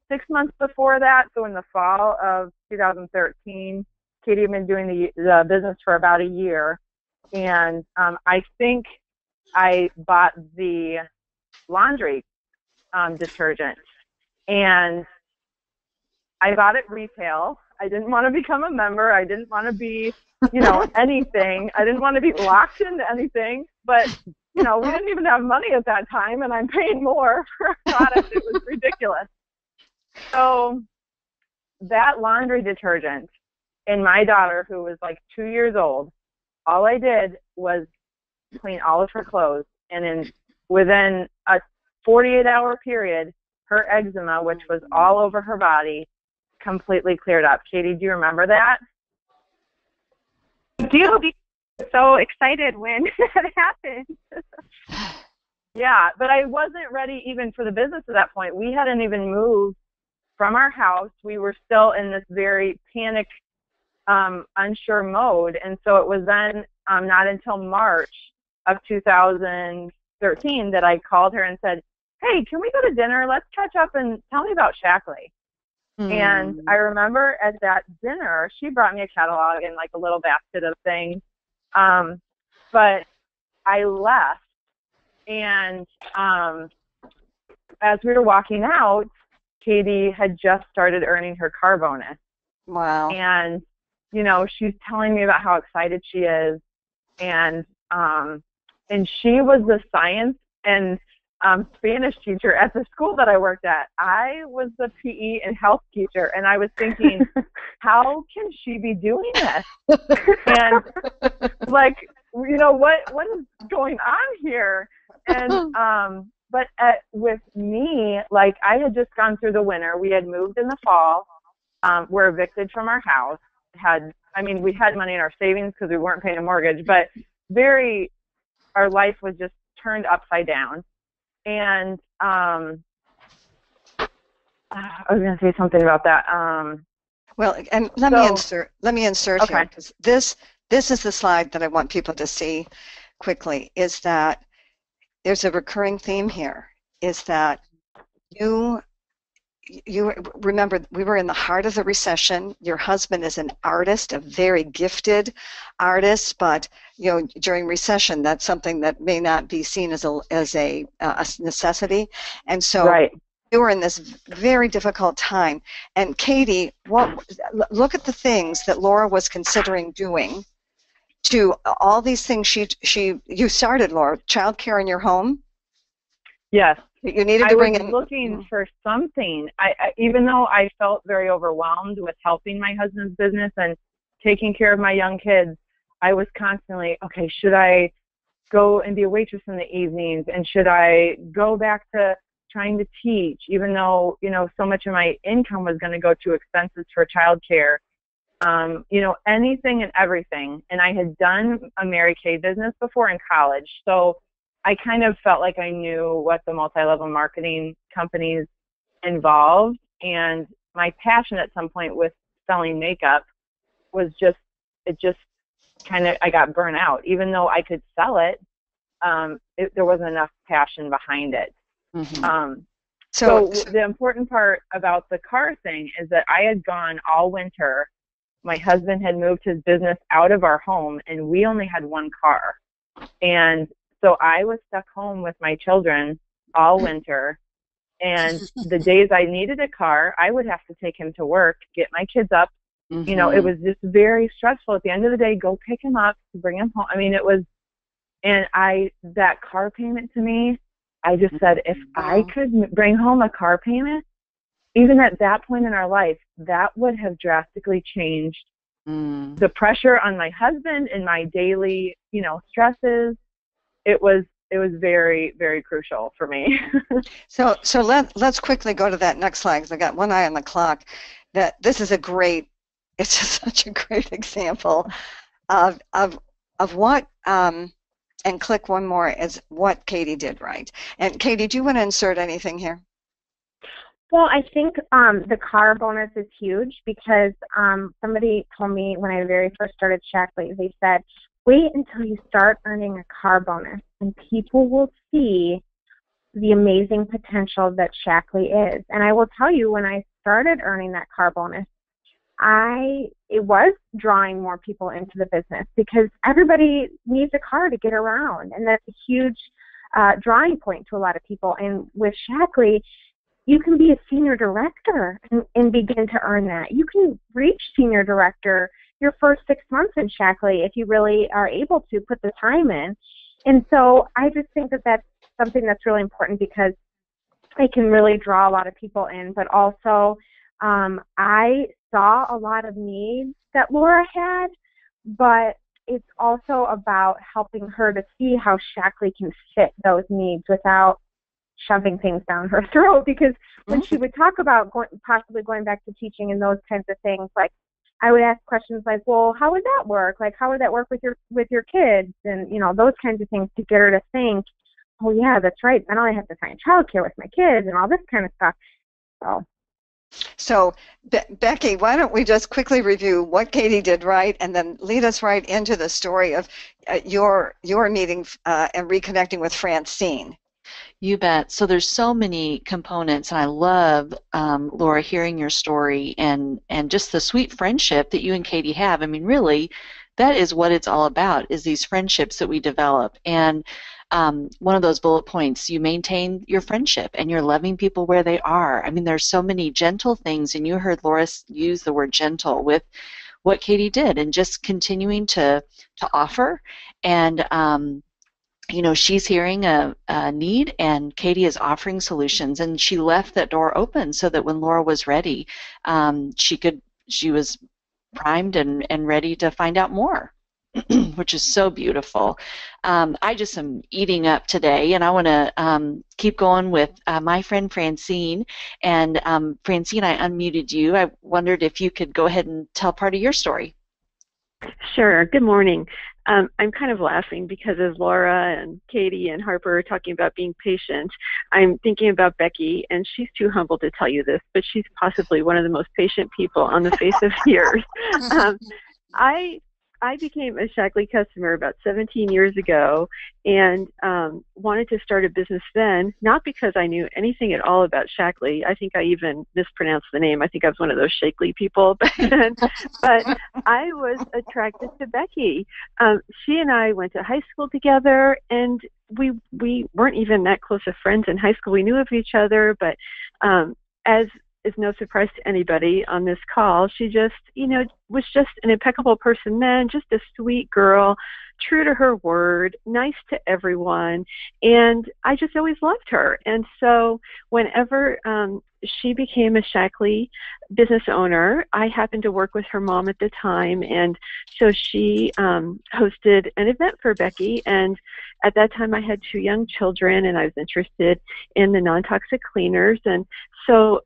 6 months before that, so in the fall of 2013, Katie had been doing the business for about a year, and I think I bought the laundry detergent, and I bought it retail. I didn't want to become a member. I didn't want to be, anything. I didn't want to be locked into anything, but we didn't even have money at that time, and I'm paying more for a product. It was ridiculous. So that laundry detergent, and my daughter, who was like 2 years old, all I did was clean all of her clothes, and within a 48-hour period, her eczema, which was all over her body, completely cleared up. Katie, do you remember that? I do. Be so excited when that happened. Yeah, but I wasn't ready even for the business at that point. We hadn't even moved from our house. We were still in this very panic, unsure mode. And so it was then not until March of 2013 that I called her and said, hey, can we go to dinner? Let's catch up and tell me about Shackley. And I remember at that dinner, she brought me a catalog and like a little basket of things. But I left, and as we were walking out, Katie had just started earning her car bonus. Wow. And, she's telling me about how excited she is. And she was the science and Spanish teacher at the school that I worked at. I was the PE and health teacher, and I was thinking, how can she be doing this? And like, what is going on here? And but with me, like, I had just gone through the winter. We had moved in the fall. We're evicted from our house. We had money in our savings because we weren't paying a mortgage, but our life was just turned upside down. And I was going to say something about that. Well, and let me insert okay. here, because this is the slide that I want people to see quickly, is that there's a recurring theme here, is that you remember, we were in the heart of the recession. Your husband is an artist, a very gifted artist, but during recession, that's something that may not be seen as a necessity. And so right. You were in this very difficult time. And Katie, look at the things that Laura was considering doing to all these things you started, Laura, childcare in your home. Yes. You needed to bring in. I was looking for something. I even though I felt very overwhelmed with helping my husband's business and taking care of my young kids, I was constantly, okay, should I go and be a waitress in the evenings? And should I go back to trying to teach, even though, so much of my income was going to go to expenses for childcare? Anything and everything. And I had done a Mary Kay business before in college. So I kind of felt like I knew what the multi-level marketing companies involved, and my passion at some point with selling makeup was I got burnt out. Even though I could sell it, there wasn't enough passion behind it. Mm-hmm. So the important part about the car thing is that I had gone all winter. My husband had moved his business out of our home, and we only had one car. And so I was stuck home with my children all winter, and the days I needed a car, I would have to take him to work, get my kids up. Mm-hmm. It was just very stressful. At the end of the day, go pick him up, bring him home. That car payment to me, I just said, if I could bring home a car payment, even at that point in our life, that would have drastically changed the pressure on my husband and my daily, stresses. It was very, very crucial for me. So let's quickly go to that next slide, because I got one eye on the clock. That this is a great it's just such a great example of what, and click one more, is what Katie did right. And Katie, do you want to insert anything here? Well, I think the car bonus is huge because somebody told me when I very first started Shackley, they said, wait until you start earning a car bonus and people will see the amazing potential that Shackley is. And I will tell you, when I started earning that car bonus, it was drawing more people into the business because everybody needs a car to get around, and that's a huge drawing point to a lot of people. And with Shackley, you can be a senior director and begin to earn that. You can reach senior director your first 6 months in Shackley if you really are able to put the time in. And so I just think that that's something that's really important because it can really draw a lot of people in. But also, I saw a lot of needs that Laura had, but it's also about helping her to see how Shackley can fit those needs without shoving things down her throat. Because when she would talk about possibly going back to teaching and those kinds of things, like I would ask questions like, well, how would that work? Like, how would that work with your kids? And, you know, those kinds of things to get her to think, oh, yeah, that's right. Then I have to find childcare with my kids and all this kind of stuff. So Becky, why don't we just quickly review what Katie did right and then lead us right into the story of your meeting and reconnecting with Francine. You bet. So there's so many components, and I love, Laura, hearing your story and just the sweet friendship that you and Katie have. I mean, really, that is what it's all about, is these friendships that we develop. And one of those bullet points, you maintain your friendship and you're loving people where they are. I mean, there's so many gentle things, and you heard Laura use the word gentle with what Katie did, and just continuing to offer. And you know, she's hearing a need, and Katie is offering solutions, and she left that door open so that when Laura was ready, she was primed and ready to find out more, which is so beautiful. I just am eating up today, and I want to keep going with my friend Francine. And Francine, I unmuted you. I wondered if you could go ahead and tell part of your story. Sure. Good morning. I'm kind of laughing because as Laura and Katie and Harper are talking about being patient, I'm thinking about Becky, and she's too humble to tell you this, but she's possibly one of the most patient people on the face of the earth. I became a Shackley customer about 17 years ago and wanted to start a business then, not because I knew anything at all about Shackley. I think I even mispronounced the name. I think I was one of those Shackley people back then. But I was attracted to Becky. She and I went to high school together, and we weren't even that close of friends in high school. We knew of each other, but as is no surprise to anybody on this call, she just, you know, was just an impeccable person then, just a sweet girl, true to her word, nice to everyone, and I just always loved her. And so whenever she became a Shackley business owner, I happened to work with her mom at the time, and so she hosted an event for Becky, and at that time I had 2 young children, and I was interested in the non-toxic cleaners, and so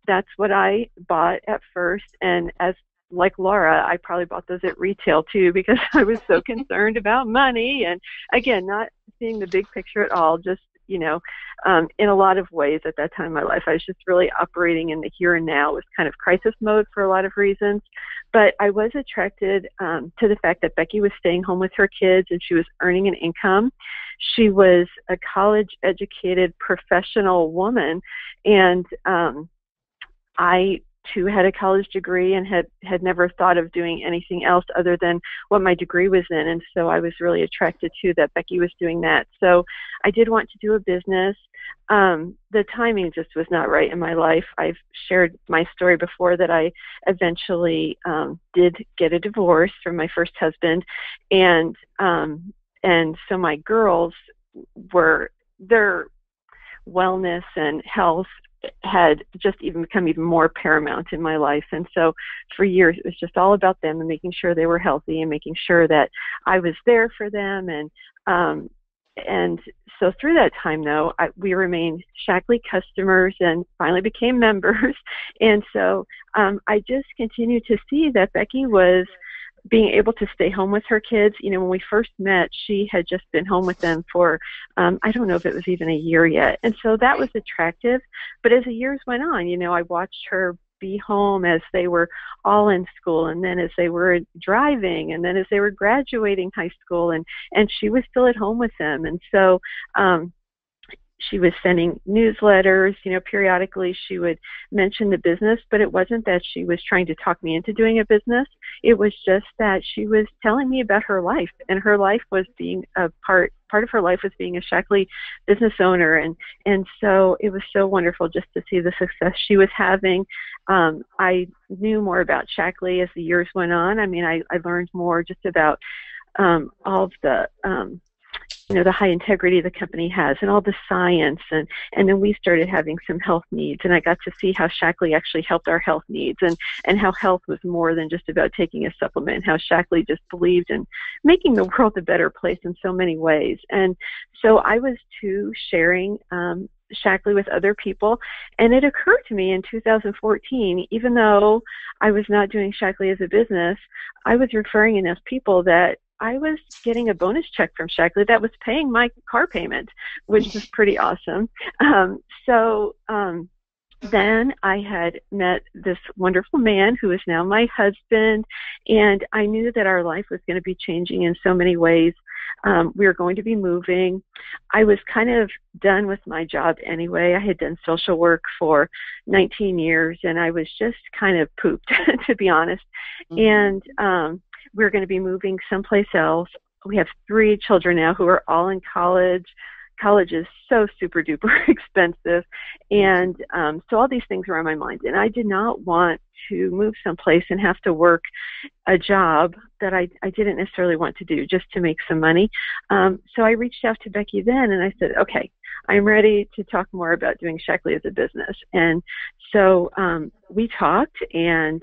that's what I bought at first. And as like Laura, I probably bought those at retail too because I was so concerned about money, and again, not seeing the big picture at all, just, you know, in a lot of ways at that time in my life, I was just really operating in the here and now. It was kind of crisis mode for a lot of reasons, but I was attracted to the fact that Becky was staying home with her kids and she was earning an income. She was a college-educated professional woman, and I too had a college degree and had never thought of doing anything else other than what my degree was in. And so I was really attracted to that Becky was doing that. So I did want to do a business. The timing just was not right in my life. I've shared my story before that I eventually did get a divorce from my first husband. And so my girls their wellness and health had just even become even more paramount in my life. And so for years, it was just all about them and making sure they were healthy and making sure that I was there for them. And And so through that time, though, we remained Shackley customers and finally became members. And so I just continued to see that Becky was being able to stay home with her kids. You know, when we first met, she had just been home with them for, I don't know if it was even a year yet. And so that was attractive. But as the years went on, you know, I watched her be home as they were all in school, and then as they were driving, and then as they were graduating high school, and she was still at home with them. And so she was sending newsletters, you know, periodically she would mention the business, but it wasn't that she was trying to talk me into doing a business. It was just that she was telling me about her life, and her life was being a part of her life was being a Shackley business owner. And so it was so wonderful just to see the success she was having. I knew more about Shackley as the years went on. I mean, I learned more just about all of the you know, the high integrity the company has and all the science. And then we started having some health needs, and I got to see how Shackley actually helped our health needs, and how health was more than just about taking a supplement, how Shackley just believed in making the world a better place in so many ways. And so I was too sharing Shackley with other people, and it occurred to me in 2014, even though I was not doing Shackley as a business, I was referring enough people that I was getting a bonus check from Shackley that was paying my car payment, which was pretty awesome. Then I had met this wonderful man who is now my husband, and I knew that our life was going to be changing in so many ways. We were going to be moving. I was kind of done with my job anyway. I had done social work for 19 years, and I was just kind of pooped, to be honest. And we're going to be moving someplace else. We have 3 children now who are all in college. College is so super duper expensive. And so all these things were on my mind. And I did not want to move someplace and have to work a job that I didn't necessarily want to do just to make some money. So I reached out to Becky then, and I said, okay, I'm ready to talk more about doing Shackley as a business. And so we talked, and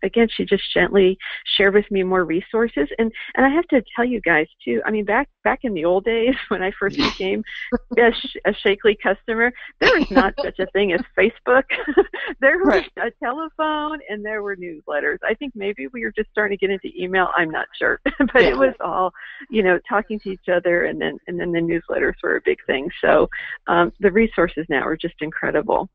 again, she just gently shared with me more resources. And I have to tell you guys too, I mean, back in the old days when I first became a Shackley customer, there was not such a thing as Facebook. There was a telephone, and there were newsletters. I think maybe we were just starting to get into email. I'm not sure, but it was all, you know, talking to each other, and then the newsletters were a big thing. So the resources now are just incredible.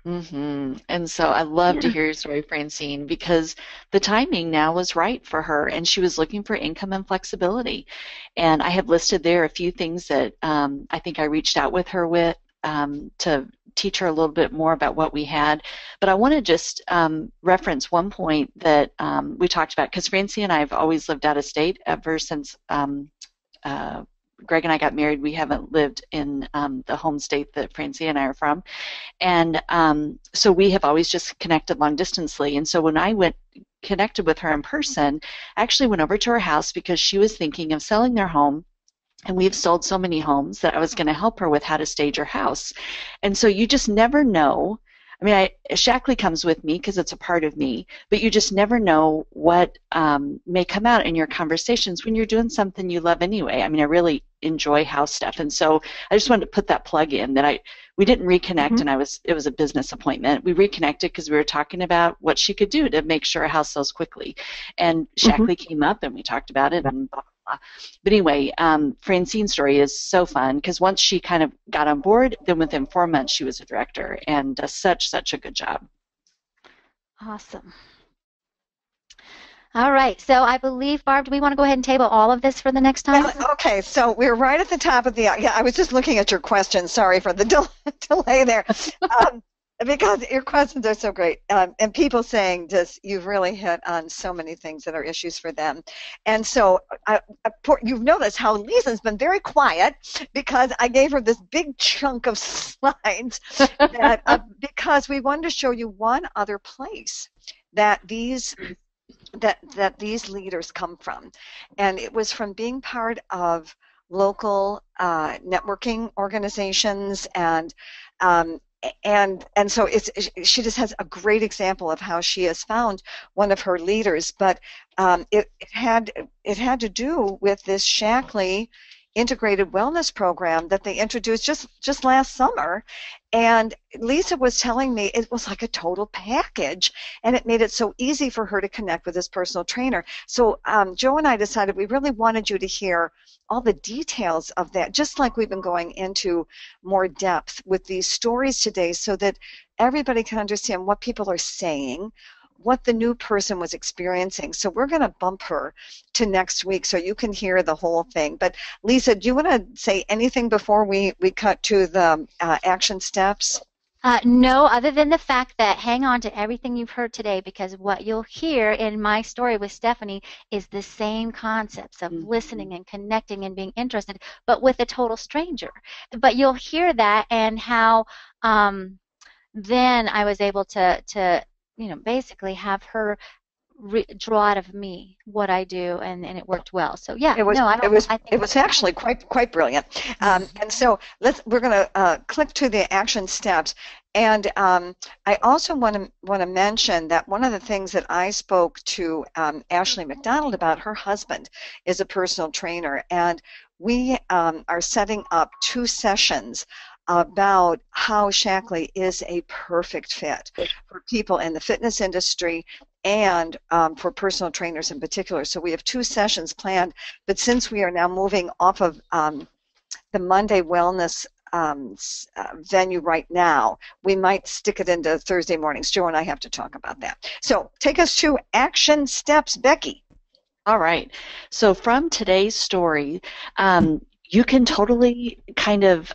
And so I love to hear your story, Francine, because the timing now was right for her, and she was looking for income and flexibility. And I have listed there a few things that I think I reached out with her with to teach her a little bit more about what we had. But I want to just reference one point that we talked about, because Francine and I have always lived out of state ever since Greg and I got married. We haven't lived in the home state that Francine and I are from. And so we have always just connected long distantly. And so when I connected with her in person, I actually went over to her house because she was thinking of selling their home. And we've sold so many homes that I was going to help her with how to stage her house. And so you just never know. I mean, Shackley comes with me because it's a part of me, but you just never know what may come out in your conversations when you're doing something you love anyway. I mean, I really enjoy house stuff, and so I just wanted to put that plug in that we didn't reconnect, and it was a business appointment. We reconnected because we were talking about what she could do to make sure a house sells quickly, and Shackley came up, and we talked about it, and blah, blah, blah. But anyway, Francine's story is so fun because once she kind of got on board, then within 4 months she was a director and does such a good job. Awesome. All right, so I believe, Barb, do we want to go ahead and table all of this for the next time? Okay, so we're right at the top of the, I was just looking at your questions. Sorry for the delay there. Because your questions are so great. And people saying just, you've really hit on so many things that are issues for them. And so you've noticed how Lisa's been very quiet because I gave her this big chunk of slides that, because we wanted to show you one other place that these leaders come from. And it was from being part of local networking organizations, and so she just has a great example of how she has found one of her leaders. But it had to do with this Shackley integrated wellness program that they introduced just last summer. And Lisa was telling me it was like a total package, and it made it so easy for her to connect with this personal trainer. So Joe and I decided we really wanted you to hear all the details of that, just like we've been going into more depth with these stories today, so that everybody can understand what people are saying, what the new person was experiencing. So we're going to bump her to next week so you can hear the whole thing. But Lisa, do you want to say anything before we cut to the action steps? No, other than the fact that hang on to everything you've heard today, because what you'll hear in my story with Stephanie is the same concepts of listening and connecting and being interested, but with a total stranger. But you'll hear that, and how then I was able to basically have her draw out of me what I do, and it worked well. So yeah, it was no, I don't. It was actually quite brilliant. And so we're going to click to the action steps. And I also want to mention that one of the things that I spoke to Ashley McDonald about, her husband is a personal trainer, and we are setting up 2 sessions about how Shaklee is a perfect fit for people in the fitness industry and for personal trainers in particular. So we have 2 sessions planned, but since we are now moving off of the Monday Wellness venue right now, we might stick it into Thursday mornings. Joe and I have to talk about that. So take us to action steps, Becky. All right. So from today's story, you can totally kind of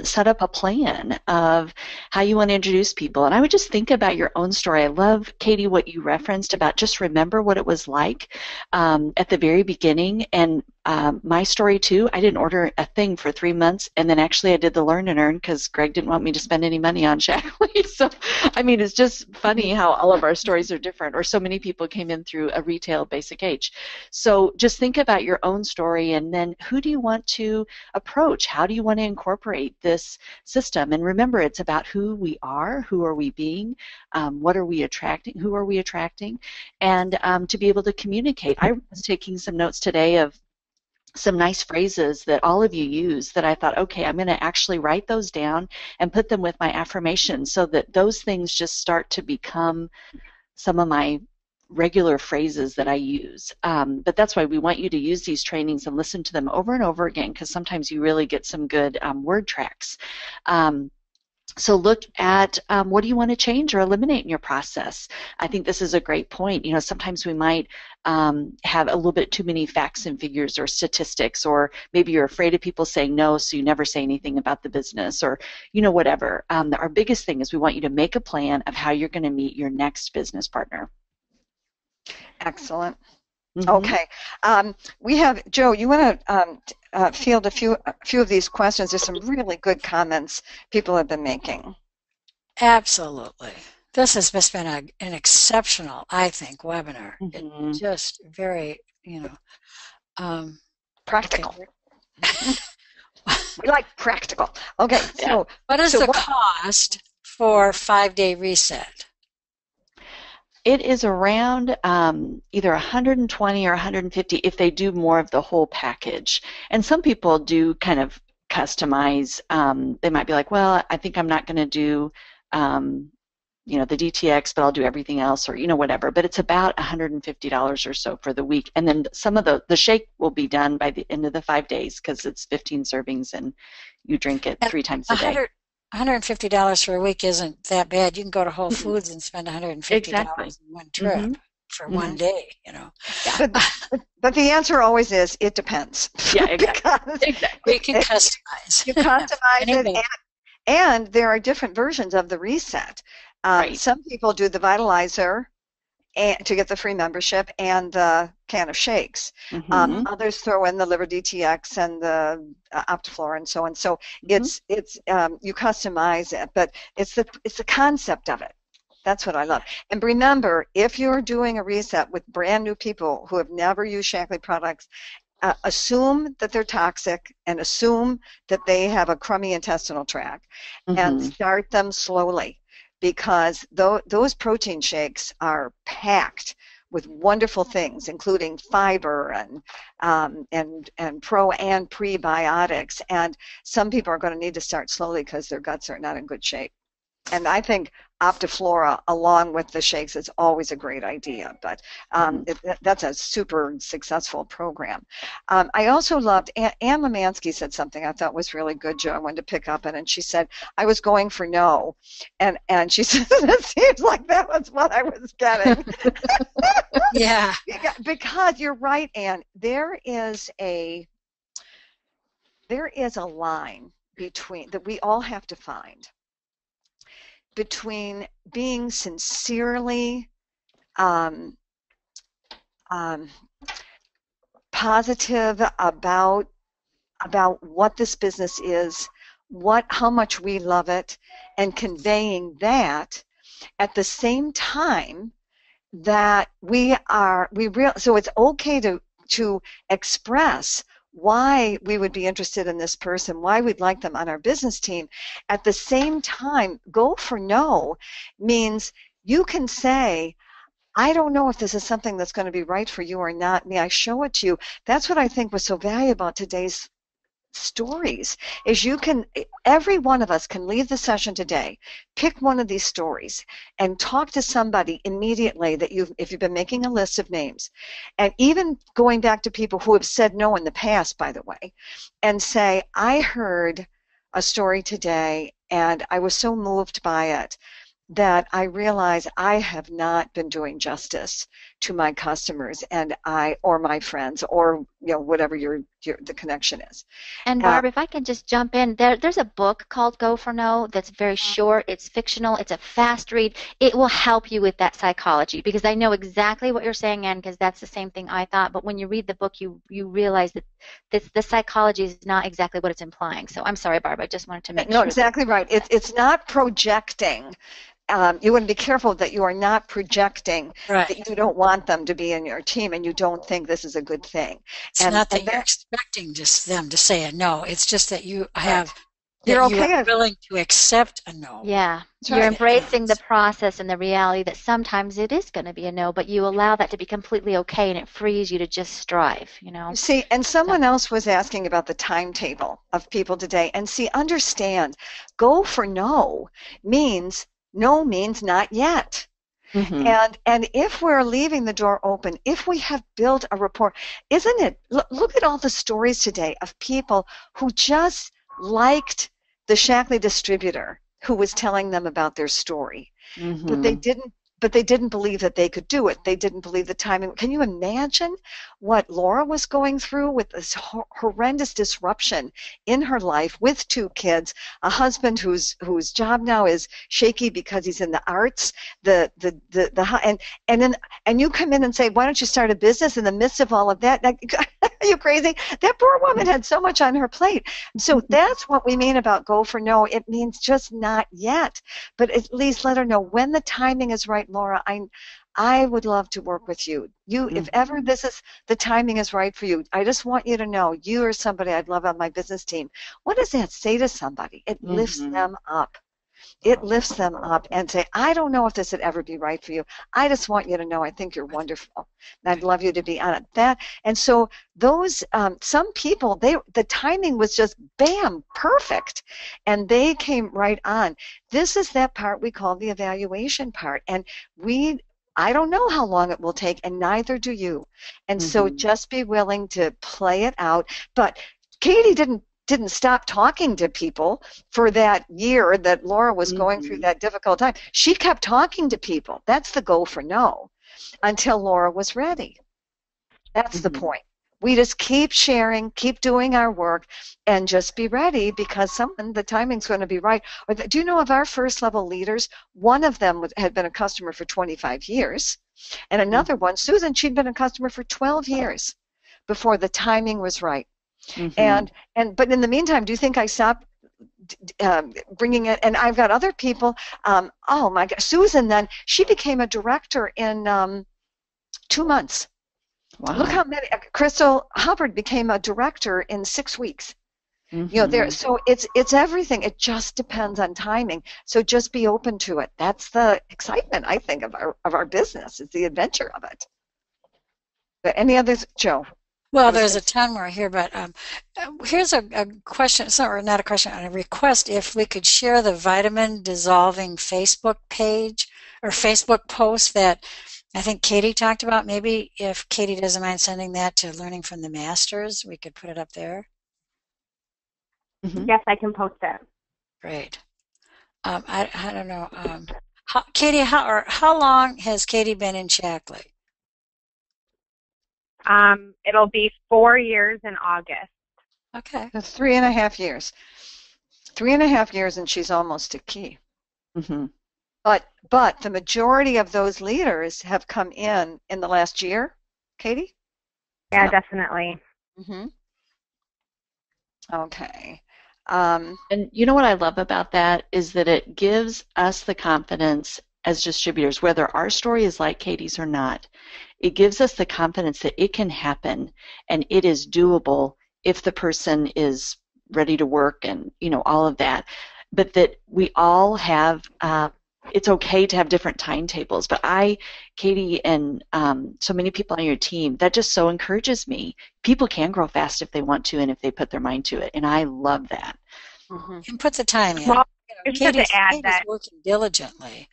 set up a plan of how you want to introduce people. And I would just think about your own story. I love, Katie, what you referenced about just remember what it was like at the very beginning. And my story, too, I didn't order a thing for 3 months, and then actually I did the learn and earn because Greg didn't want me to spend any money on Shaklee. So, I mean, it's just funny how all of our stories are different, or so many people came in through a retail basic age. So just think about your own story, and then who do you want to approach? How do you want to incorporate this system? And remember, it's about who we are, who are we being, what are we attracting, who are we attracting, and to be able to communicate. I was taking some notes today of some nice phrases that all of you use that I thought, okay, I'm going to actually write those down and put them with my affirmations so that those things just start to become some of my regular phrases that I use. But that's why we want you to use these trainings and listen to them over and over again, because sometimes you really get some good word tracks. So look at what do you want to change or eliminate in your process. I think this is a great point. You know, sometimes we might have a little bit too many facts and figures or statistics, or maybe you're afraid of people saying no, so you never say anything about the business, or, you know, whatever. Our biggest thing is we want you to make a plan of how you're going to meet your next business partner. Excellent. Okay. We have, Joe, you want to field a few of these questions? There's some really good comments people have been making. Absolutely. This has just been an exceptional, I think, webinar. It's just very, practical. Okay. We like practical. Okay. So what is the cost for 5-day reset? It is around either 120 or 150 if they do more of the whole package. And some people do kind of customize. They might be like, well, I think I'm not going to do, the DTX, but I'll do everything else, or, whatever. But it's about $150 or so for the week. And then some of the shake will be done by the end of the 5 days because it's 15 servings and you drink it 3 times a day. $150 for a week isn't that bad. You can go to Whole Foods and spend $150 in one trip for 1 day, Yeah. But the answer always is, it depends. Yeah, exactly. We can customize. You customize it, and there are different versions of the reset. Some people do the Vitalizer to get the free membership and the can of shakes. Others throw in the Liver DTX and the Optiflora and so on. So it's you customize it, but it's the concept of it. That's what I love. And remember, if you're doing a reset with brand new people who have never used Shaklee products, assume that they're toxic and assume that they have a crummy intestinal tract, and start them slowly, because those protein shakes are packed with wonderful things, including fiber and pro and prebiotics. And some people are going to need to start slowly because their guts are not in good shape. And I think Optiflora, along with the shakes, is always a great idea. But that's a super successful program. I also loved, Ann Lemansky said something I thought was really good, Joe. I wanted to pick up on it. And she said, I was going for no. And she said, it seems like that was what I was getting. Yeah. Because you're right, Ann. There is a line between that we all have to find between being sincerely positive about what this business is, how much we love it, and conveying that at the same time that so it's okay to express why we would be interested in this person, why we'd like them on our business team. At the same time, go for no means you can say, I don't know if this is something that's going to be right for you or not. May I show it to you? That's what I think was so valuable about today's stories, is every one of us can leave the session today, pick one of these stories, and talk to somebody immediately if you've been making a list of names, and even going back to people who have said no in the past, by the way, and say, I heard a story today and I was so moved by it that I realize I have not been doing justice to my customers or my friends, or whatever the connection is. And Barb, if I can just jump in, there's a book called Go for No that's very short. It's fictional. It's a fast read. It will help you with that psychology, because I know exactly what you're saying, Ann, because that's the same thing I thought. But when you read the book, you realize that the psychology is not exactly what it's implying. So I'm sorry, Barb. I just wanted to make sure. No, exactly right. It's not projecting. You want to be careful that you are not projecting that you don't want them to be in your team and you don't think this is a good thing. It's not that you're expecting them to say a no. It's just that you have you're willing to accept a no. Yeah. You're embracing the process and the reality that sometimes it is going to be a no, but you allow that to be completely okay, and it frees you to just strive, See, and someone else was asking about the timetable of people today. And understand, go for no means not yet. Mm-hmm. And if we're leaving the door open, if we have built a rapport, isn't it? Look at all the stories today of people who just liked the Shackley distributor who was telling them about their story, mm-hmm. but they didn't believe that they could do it. They didn't believe the timing. Can you imagine what Laura was going through with this horrendous disruption in her life with 2 kids, a husband whose job now is shaky because he's in the arts, and you come in and say, why don't you start a business in the midst of all of that? Are you crazy? That poor woman had so much on her plate. So that's what we mean about go for no. It means just not yet, but at least let her know when the timing is right. Laura, I would love to work with you. If ever the timing is right for you, I just want you to know you are somebody I'd love on my business team. What does that say to somebody? It lifts them up. It lifts them up and say, I don't know if this would ever be right for you. I just want you to know I think you're wonderful. And I'd love you to be on it. And so those, some people, the timing was just, bam, perfect. And they came right on. This is that part we call the evaluation part. And I don't know how long it will take, and neither do you. And so just be willing to play it out. But Katie didn't stop talking to people for that year that Laura was going through that difficult time. She kept talking to people. That's the go for no, until Laura was ready. That's the point. We just keep sharing, keep doing our work, and just be ready, because the timing's going to be right. Do you know of our first level leaders? One of them had been a customer for 25 years, and another one, Susan, she'd been a customer for 12 years before the timing was right. But in the meantime, do you think I stopped bringing it? And I've got other people. Oh my God, Susan, then she became a director in 2 months. Wow. Look how many. Crystal Hubbard became a director in 6 weeks. So it's everything. It just depends on timing. So just be open to it. That's the excitement, I think, of our business. It's the adventure of it. Any others, Joe? Well, there's a ton more here, but here's a question, or not a question, a request. If we could share the vitamin dissolving Facebook page or Facebook post that I think Katie talked about, maybe if Katie doesn't mind sending that to Learning from the Masters, we could put it up there. Mm-hmm. Yes, I can post it. Great. I don't know. Katie, how long has Katie been in Shackley? It'll be 4 years in August. Okay. That's 3.5 years. 3.5 years, and she's almost a key. Mm-hmm. But the majority of those leaders have come in the last year, Katie? Yeah, definitely. Mm-hmm. Okay. And you know what I love about that is that it gives us the confidence as distributors, whether our story is like Katie's or not, it gives us the confidence that it can happen and it is doable if the person is ready to work and, all of that. But that we all have, it's okay to have different timetables. But Katie, and so many people on your team, that just so encourages me. People can grow fast if they want to and if they put their mind to it. And I love that. Mm-hmm. And put the time in. Well, Katie's working diligently.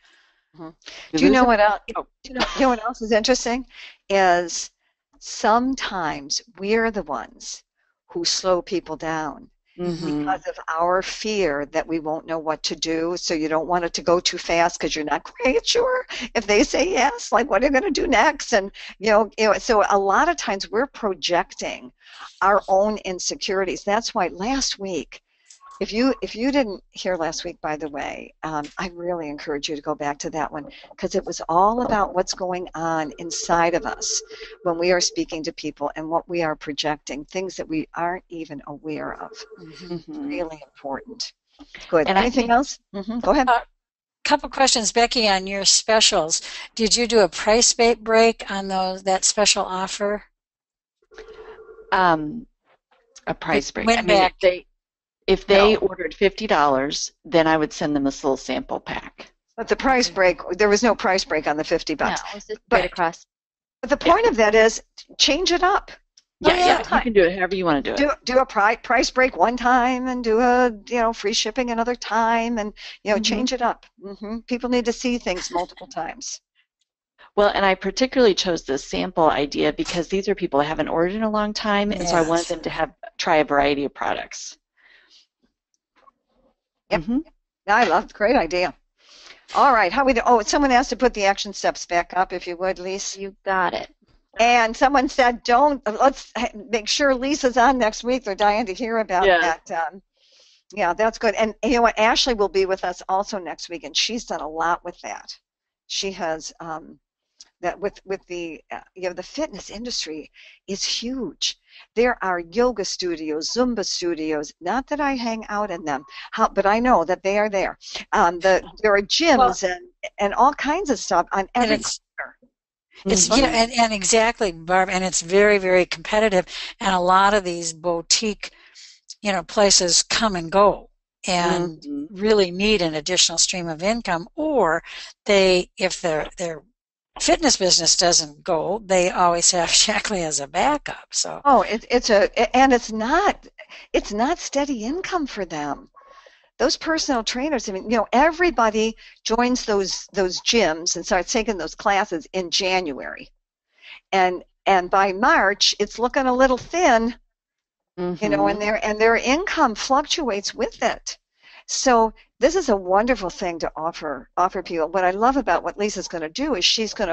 Mm-hmm. Do you know what else? Do you know what else is interesting? Is sometimes we're the ones who slow people down because of our fear that we won't know what to do. So you don't want it to go too fast because you're not quite sure if they say yes, like what are you going to do next? And so a lot of times we're projecting our own insecurities. That's why last week, if you didn't hear last week, by the way, I really encourage you to go back to that one because it was all about what's going on inside of us when we are speaking to people and what we are projecting, things that we aren't even aware of. Mm-hmm. Really important. Good. And anything else? Mm-hmm. Go ahead. Couple questions, Becky, on your specials. Did you do a price break on that special offer? A price break. If they ordered $50, then I would send them this little sample pack. But the price break, there was no price break on the $50. No, it was just straight across. But the point of that is change it up. Yeah, you can do it however you want to do it. Do a price break one time and do a free shipping another time and change it up. Mm-hmm. People need to see things multiple times. Well, and I particularly chose this sample idea because these are people I haven't ordered in a long time, and so I wanted them to try a variety of products. Yep. Mm-hmm. I love it. Great idea. All right. Someone asked to put the action steps back up, if you would, Lisa. You got it. And someone said, let's make sure Lisa's on next week. They're dying to hear about that. Yeah, that's good. And you know what? Ashley will be with us also next week, and she's done a lot with that. She has that with the the fitness industry is huge. There are yoga studios, Zumba studios. Not that I hang out in them, but I know that they are there. There are gyms and all kinds of stuff on every corner. It's and exactly, Barb, and it's very, very competitive. And a lot of these boutique, places come and go and really need an additional stream of income, or if their fitness business doesn't go, they always have Shackley as a backup. So it's not steady income for them. Those personal trainers, everybody joins those gyms and starts taking those classes in January, and by March it's looking a little thin, and their income fluctuates with it. So this is a wonderful thing to offer people. What I love about what Lisa's going to do is she's going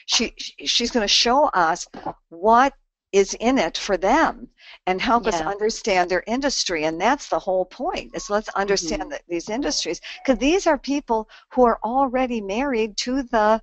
to show us what is in it for them and help us understand their industry. And that's the whole point, is let's understand these industries, because these are people who are already married to the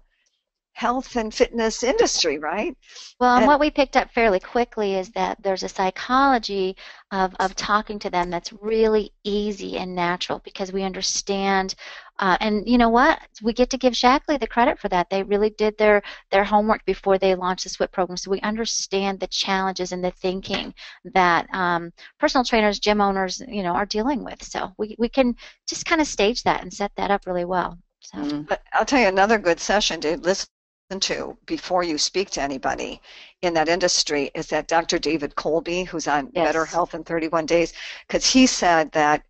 health and fitness industry, right? Well, and what we picked up fairly quickly is that there's a psychology of talking to them that's really easy and natural because we understand, and you know what? We get to give Shackley the credit for that. They really did their homework before they launched the SWIP program, so we understand the challenges and the thinking that personal trainers, gym owners, are dealing with. So we can just kind of stage that and set that up really well. So. But I'll tell you another good session to listen to before you speak to anybody in that industry is that Dr. David Colby, who's on Better Health in 31 Days, because he said that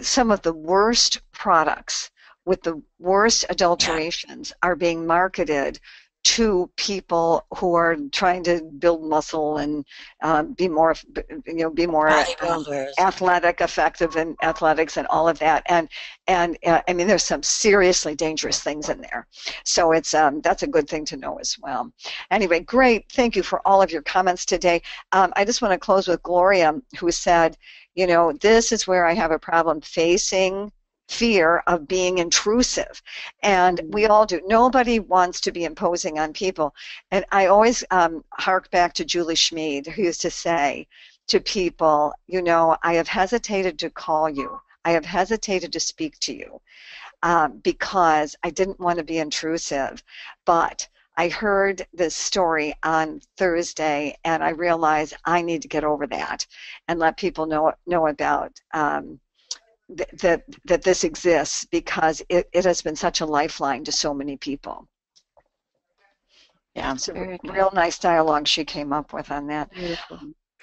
some of the worst products with the worst adulterations are being marketed to people who are trying to build muscle and be more athletic, effective in athletics and all of that. And I mean, there's some seriously dangerous things in there. So it's that's a good thing to know as well. Anyway, great. Thank you for all of your comments today. I just want to close with Gloria, who said, you know, this is where I have a problem facing fear of being intrusive, and we all do. Nobody wants to be imposing on people, and I always hark back to Julie Schmid, who used to say to people, you know, I have hesitated to call you, I have hesitated to speak to you because I didn't want to be intrusive, but I heard this story on Thursday and I realized I need to get over that and let people know about that this exists, because it has been such a lifeline to so many people. Yeah, it's a real nice dialogue she came up with on that. Beautiful.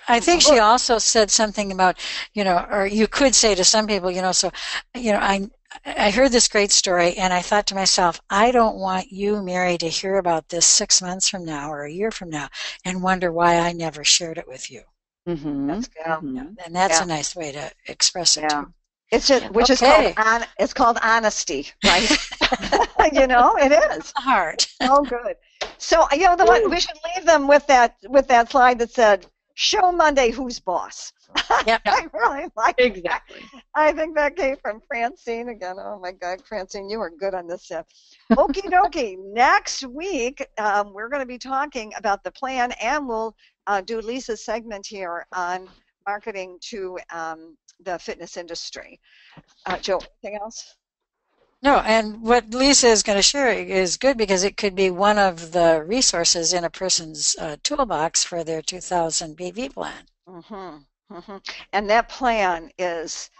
I think she also said something about, you know, or you could say to some people, you know, so, you know, I heard this great story and I thought to myself, I don't want you, Mary, to hear about this 6 months from now or a year from now and wonder why I never shared it with you. Mm-hmm. That's good. Mm-hmm. And that's a nice way to express it too. It's just, which is called honesty, right? You know, it is hard. Oh, good. So, you know, we should leave them with that slide that said, "Show Monday who's boss." Yep. I really like exactly. That. I think that came from Francine again. Oh my God, Francine, you are good on this stuff. Okie dokie. Next week, we're going to be talking about the plan, and we'll do Lisa's segment here on marketing to the fitness industry. Joe, anything else? No, and what Lisa is going to share is good because it could be one of the resources in a person's toolbox for their 2000 BV plan. Mm-hmm, mm-hmm. And that plan is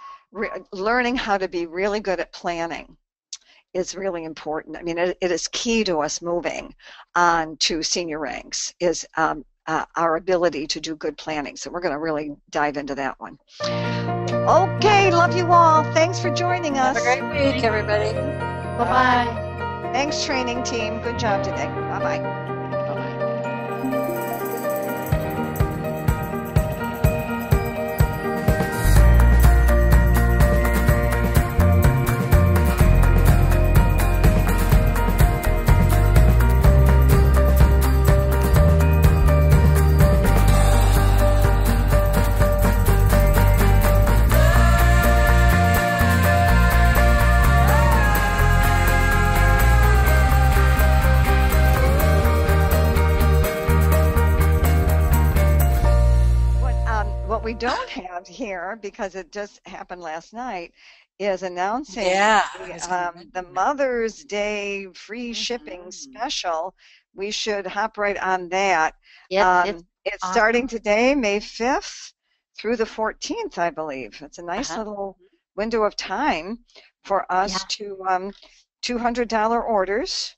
learning how to be really good at planning is really important. I mean, it is key to us moving on to senior ranks, is our ability to do good planning. So we're going to really dive into that one. Okay, love you all. Thanks for joining us. Have a great week, everybody. Bye-bye. Thanks, training team. Good job today. Bye-bye. We don't have here, because it just happened last night, is announcing the Mother's Day free shipping special. We should hop right on that. Yes, it's starting today, May 5th through the 14th, I believe. It's a nice little window of time for us to $200 orders.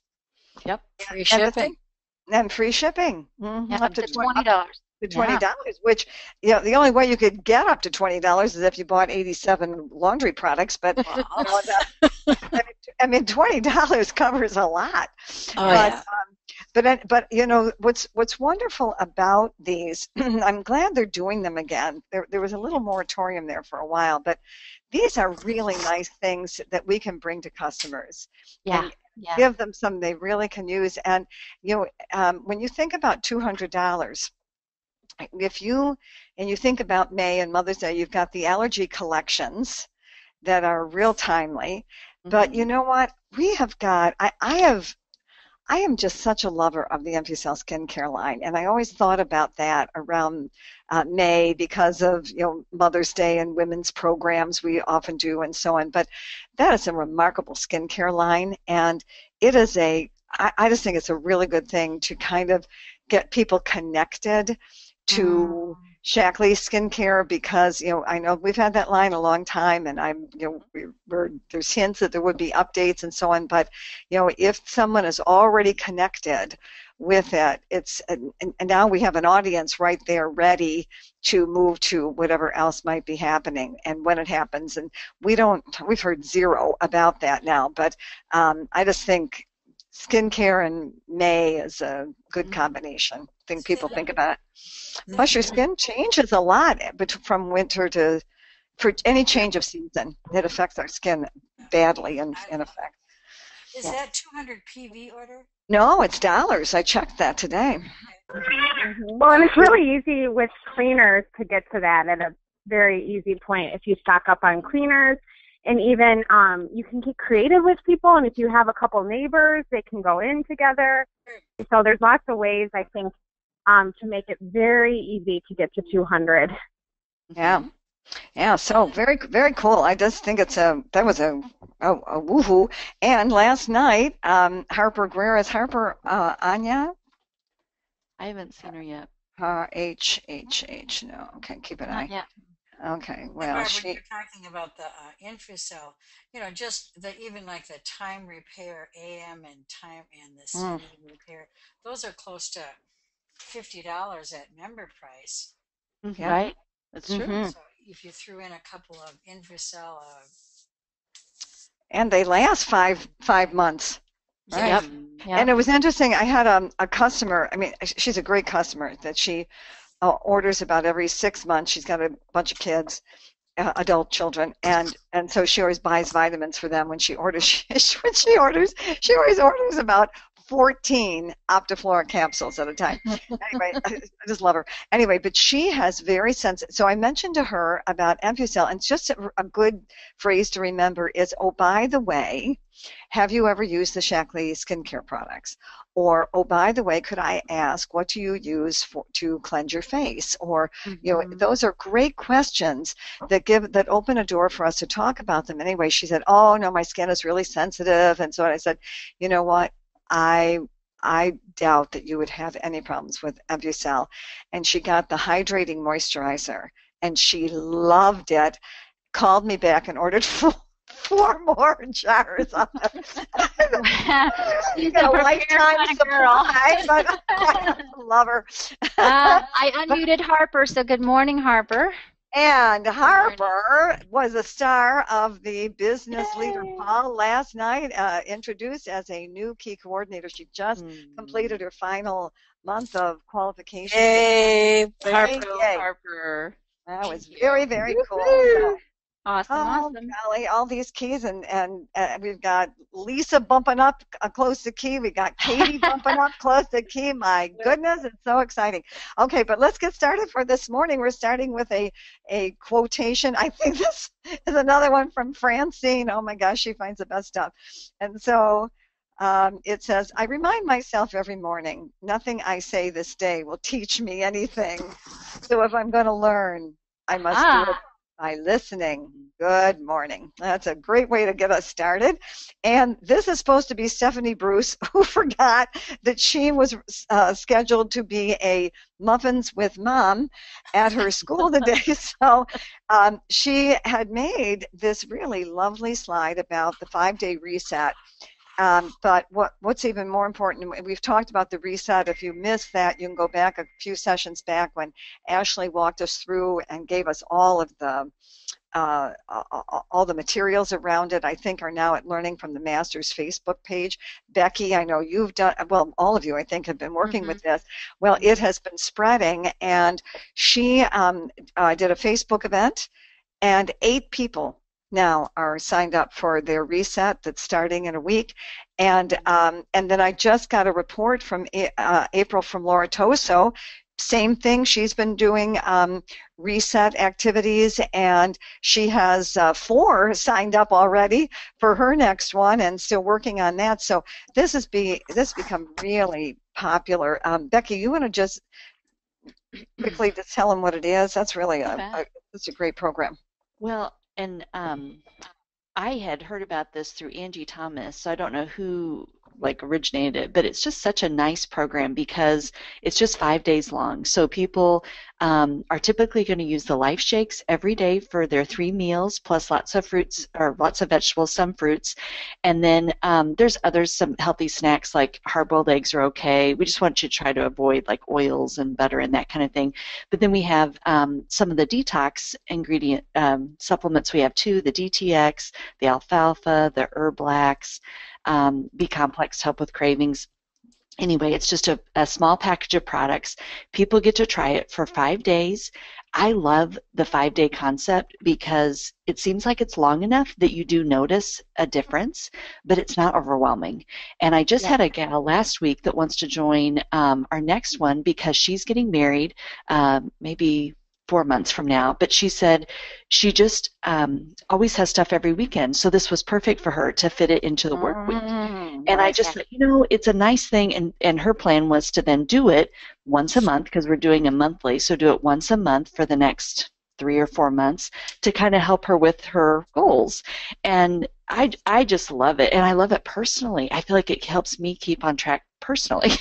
Yep, free shipping. And free shipping. Mm-hmm. Up to $20. To $20, which, you know, the only way you could get up to $20 is if you bought 87 laundry products. But I mean, $20 covers a lot. But you know, what's wonderful about these, I'm glad they're doing them again. There was a little moratorium there for a while, but these are really nice things that we can bring to customers. And give them something they really can use. And you know, when you think about $200. If you think about May and Mother's Day, you've got the allergy collections that are real timely. But you know what? We have got, I am just such a lover of the MPCell skincare line, and I always thought about that around May because of, you know, Mother's Day and women's programs we often do and so on. But that is a remarkable skincare line, and it is I just think it's a really good thing to kind of get people connected to Shackley Skincare because, I know we've had that line a long time, and there's hints that there would be updates and so on, but, if someone is already connected with it, and now we have an audience right there ready to move to whatever else might be happening and when it happens. And we've heard zero about that now, but I just think skincare and May is a good combination. I think people think about it. Plus, your skin changes a lot from winter for any change of season. It affects our skin badly, in effect. Is that 200 PV order? No, it's dollars. I checked that today. Well, and it's really easy with cleaners to get to that at a very easy point. If you stock up on cleaners, and even you can get creative with people, and if you have a couple neighbors, they can go in together. So there's lots of ways, I think, to make it very easy to get to 200. Yeah, so very, very cool. I just think that was a woohoo. And last night, Harper Guerra, is Harper Anya? I haven't seen her yet. H. No, okay, keep an eye. Not yet. Okay, well, Barbara, you're talking about the InfuCell, just even like the time repair AM and the CD repair, those are close to $50 at member price. Yeah. Right, that's true. So if you threw in a couple of InfuCell, and they last five months. Right. Yep. And it was interesting. I had a customer. I mean, she's a great customer that she orders about every 6 months. She's got a bunch of kids, adult children, and so she always buys vitamins for them when she orders. She always orders about 14 Optiflora capsules at a time. Anyway, I just love her. Anyway, but she has very sensitive. So I mentioned to her about InfuCell, and just a good phrase to remember is, oh, by the way, have you ever used the Shackley skincare products? Or, oh, by the way, could I ask, what do you use to cleanse your face? Or, those are great questions that open a door for us to talk about them. Anyway, she said, oh, no, my skin is really sensitive. And so I said, you know what? I doubt that you would have any problems with InfuCell. And she got the hydrating moisturizer, and she loved it, called me back and ordered 4 more jars of it. She's a lifetime supply, but I love her. I unmuted Harper, so good morning, Harper. And Harper was a star of the Business Leader Ball last night, introduced as a new key coordinator. She just completed her final month of qualification. Yay, Harper. That was very, very cool. Awesome. Golly, all these keys, and we've got Lisa bumping up close to key. We got Katie bumping up close to key. My goodness, it's so exciting. Okay, but let's get started for this morning. We're starting with a quotation. I think this is another one from Francine. Oh my gosh, she finds the best stuff. And so it says, I remind myself every morning, nothing I say this day will teach me anything. So if I'm going to learn, I must do it by listening. Good morning. That's a great way to get us started. And this is supposed to be Stephanie Bruce, who forgot that she was scheduled to be a Muffins with Mom at her school today. So she had made this really lovely slide about the 5-day reset. But what's even more important, and we've talked about the reset. If you missed that, you can go back a few sessions back when Ashley walked us through and gave us all of the materials around it. I think are now at Learning from the Masters Facebook page. Becky, I know you've done, well, all of you, I think, have been working with this. Well, it has been spreading, and she did a Facebook event, and 8 people now are signed up for their reset that's starting in a week. And then I just got a report from April from Laura Toso. Same thing, she's been doing reset activities, and she has 4 signed up already for her next one and still working on that. So this has become really popular. Becky, you want to just quickly just tell them what it is? That's really it's a great program. Well, and I had heard about this through Angie Thomas, so I don't know who like originated it, but it's just such a nice program because it's just 5 days long. So people are typically going to use the Life Shakes every day for their 3 meals, plus lots of fruits or lots of vegetables, some fruits. And then there's some healthy snacks like hard-boiled eggs are okay. We just want you to try to avoid like oils and butter and that kind of thing. But then we have some of the detox ingredient supplements we have too, the DTX, the alfalfa, the Herblax, B-complex to help with cravings. Anyway, it's just a small package of products. People get to try it for 5 days. I love the 5-day concept because it seems like it's long enough that you do notice a difference, but it's not overwhelming. And I just had a gal last week that wants to join our next one because she's getting married maybe 4 months from now, but she said she just always has stuff every weekend, so this was perfect for her to fit it into the work week. And I just thought, it's a nice thing, and her plan was to then do it once a month because we're doing a monthly, so do it once a month for the next 3 or 4 months to kind of help her with her goals. And I just love it, and I love it personally. I feel like it helps me keep on track personally.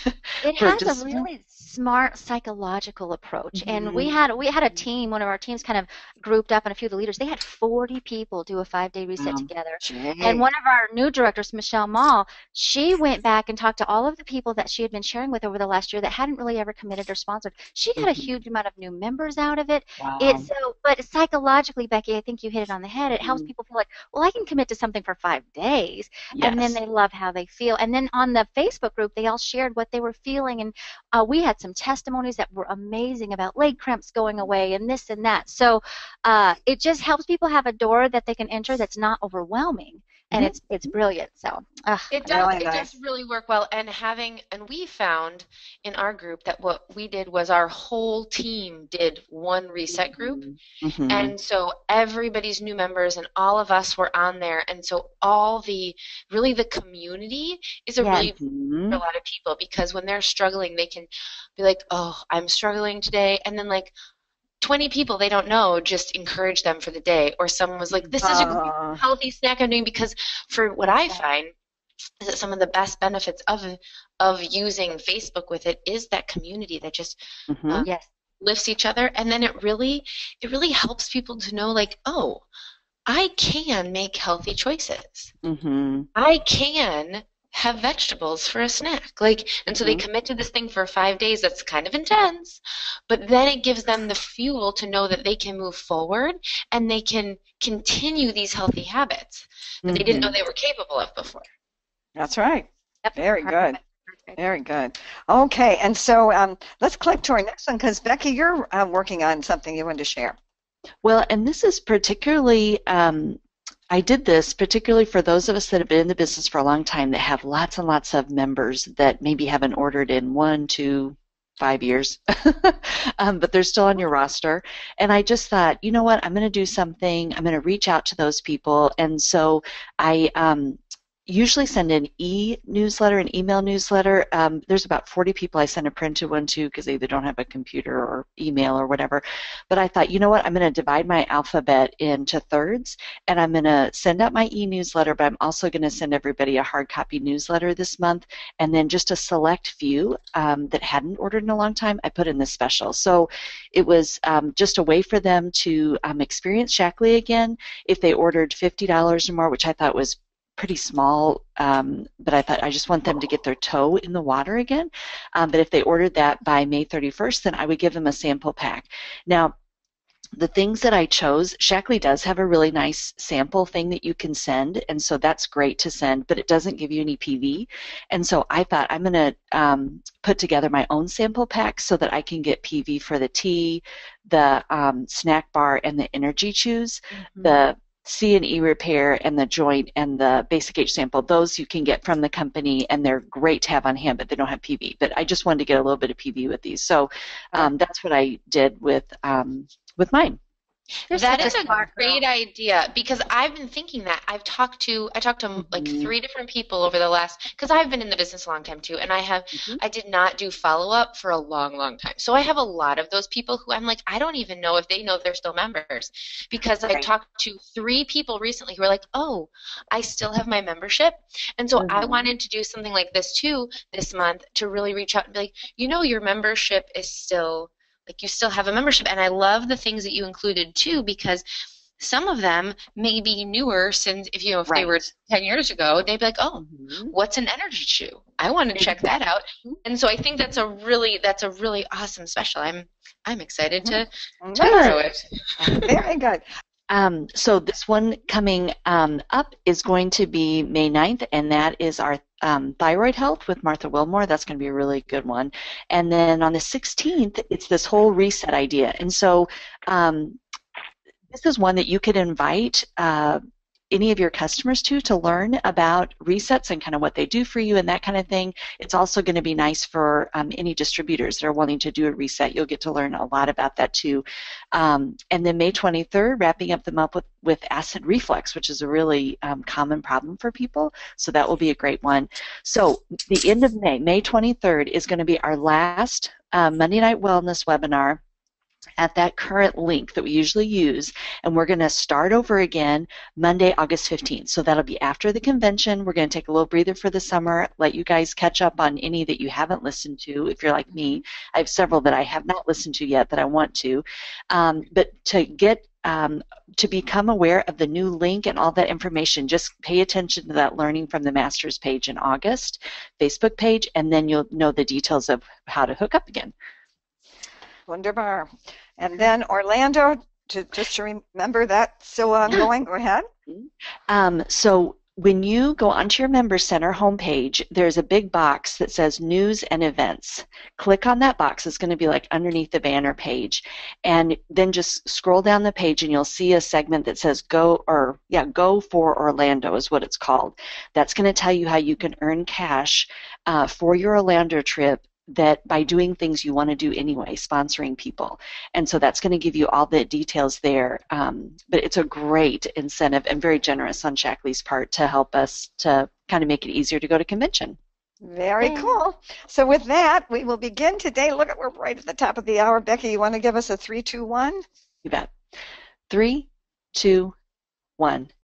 It has a really smart psychological approach. And we had a team, one of our teams kind of grouped up, and a few of the leaders, they had 40 people do a 5-day reset together. And one of our new directors, Michelle Mall, she went back and talked to all of the people that she had been sharing with over the last year that hadn't really ever committed or sponsored. She got a huge amount of new members out of it. But psychologically, Becky, I think you hit it on the head. It helps people feel like, well, I can commit to something for 5 days, and then they love how they feel. And then on the Facebook group, they all shared what they were feeling, and we had some testimonies that were amazing about leg cramps going away and this and that. So it just helps people have a door that they can enter that's not overwhelming, and it's brilliant. So it does really work well. And we found in our group that what we did was our whole team did one reset group, and so everybody's new members and all of us were on there, and so the community is a really for a lot of people, because when they're struggling, they can be like, oh, I'm struggling today, and then like 20 people they don't know just encourage them for the day, or someone was like, this is a healthy snack I'm doing, because for what I find is that some of the best benefits of using Facebook with it is that community that just lifts each other, and then it really helps people to know, like, oh, I can make healthy choices. I can have vegetables for a snack, and so they commit to this thing for 5 days. That's kind of intense, but then it gives them the fuel to know that they can move forward and they can continue these healthy habits that they didn't know they were capable of before. That's right. Very good. Very good. Okay, and so let's click to our next one, because Becky, you're working on something you wanted to share. Well, and this is particularly I did this particularly for those of us that have been in the business for a long time that have lots and lots of members that maybe haven't ordered in 1, 2, 5 years, but they're still on your roster. And I just thought, you know what, I'm going to do something. I'm going to reach out to those people. And so I usually send an e-newsletter, an email newsletter. There's about 40 people I send a printed one to because they either don't have a computer or email or whatever. But I thought, you know what, I'm going to divide my alphabet into thirds, and I'm going to send out my e-newsletter, but I'm also going to send everybody a hard copy newsletter this month, and then just a select few that hadn't ordered in a long time, I put in this special. So it was just a way for them to experience Shackley again if they ordered $50 or more, which I thought was pretty small, but I thought I just want them to get their toe in the water again. But if they ordered that by May 31st, then I would give them a sample pack. Now, the things that I chose, Shackley does have a really nice sample thing that you can send, and so that's great to send, but it doesn't give you any PV. And so I thought I'm going to put together my own sample pack so that I can get PV for the tea, the snack bar, and the energy chews. The C&E repair and the joint and the basic H sample, those you can get from the company, and they're great to have on hand, but they don't have PV. But I just wanted to get a little bit of PV with these. So that's what I did with mine. That is a great idea, because I've been thinking that. I talked to like 3 different people over the last, because I've been in the business a long time too, and I did not do follow-up for a long, long time. So I have a lot of those people who I'm like, I don't even know if they know they're still members, because I talked to 3 people recently who are like, oh, I still have my membership. And so I wanted to do something like this too this month, to really reach out and be like, your membership is still, like, you still have a membership. And I love the things that you included too, because some of them may be newer, since if they were 10 years ago, they'd be like, oh, what's an energy chew? I want to check that out. And so I think that's a really awesome special. I'm excited to grow it. Very good. So this one coming up is going to be May 9th, and that is our thyroid health with Martha Wilmore. That's going to be a really good one. And then on the 16th, it's this whole reset idea. And so this is one that you could invite any of your customers to learn about resets and kind of what they do for you and that kind of thing. It's also going to be nice for any distributors that are wanting to do a reset. You'll get to learn a lot about that too. And then May 23rd, wrapping up the month with acid reflux, which is a really common problem for people. So that will be a great one. So the end of May 23rd, is going to be our last Monday Night Wellness webinar at that current link that we usually use, and we're going to start over again Monday, August 15th. So that'll be after the convention. We're going to take a little breather for the summer, let you guys catch up on any that you haven't listened to. If you're like me, I have several that I have not listened to yet that I want to. But to get to become aware of the new link and all that information, just pay attention to that Learning from the Masters page in August, Facebook page, and then you'll know the details of how to hook up again. Wunderbar. And then Orlando, just to remember that's still ongoing. Go ahead. So when you go onto your Member Center homepage, there's a big box that says News and Events. Click on that box. It's going to be like underneath the banner page. And then just scroll down the page and you'll see a segment that says Go for Orlando is what it's called. That's going to tell you how you can earn cash for your Orlando trip, that by doing things you want to do anyway, sponsoring people. And so that's going to give you all the details there. But it's a great incentive and very generous on Shackley's part to help us to kind of make it easier to go to convention. Very cool. So with that, we will begin today. Look, we're right at the top of the hour. Becky, you want to give us a 3, 2, 1? You bet. 3, 2, 1.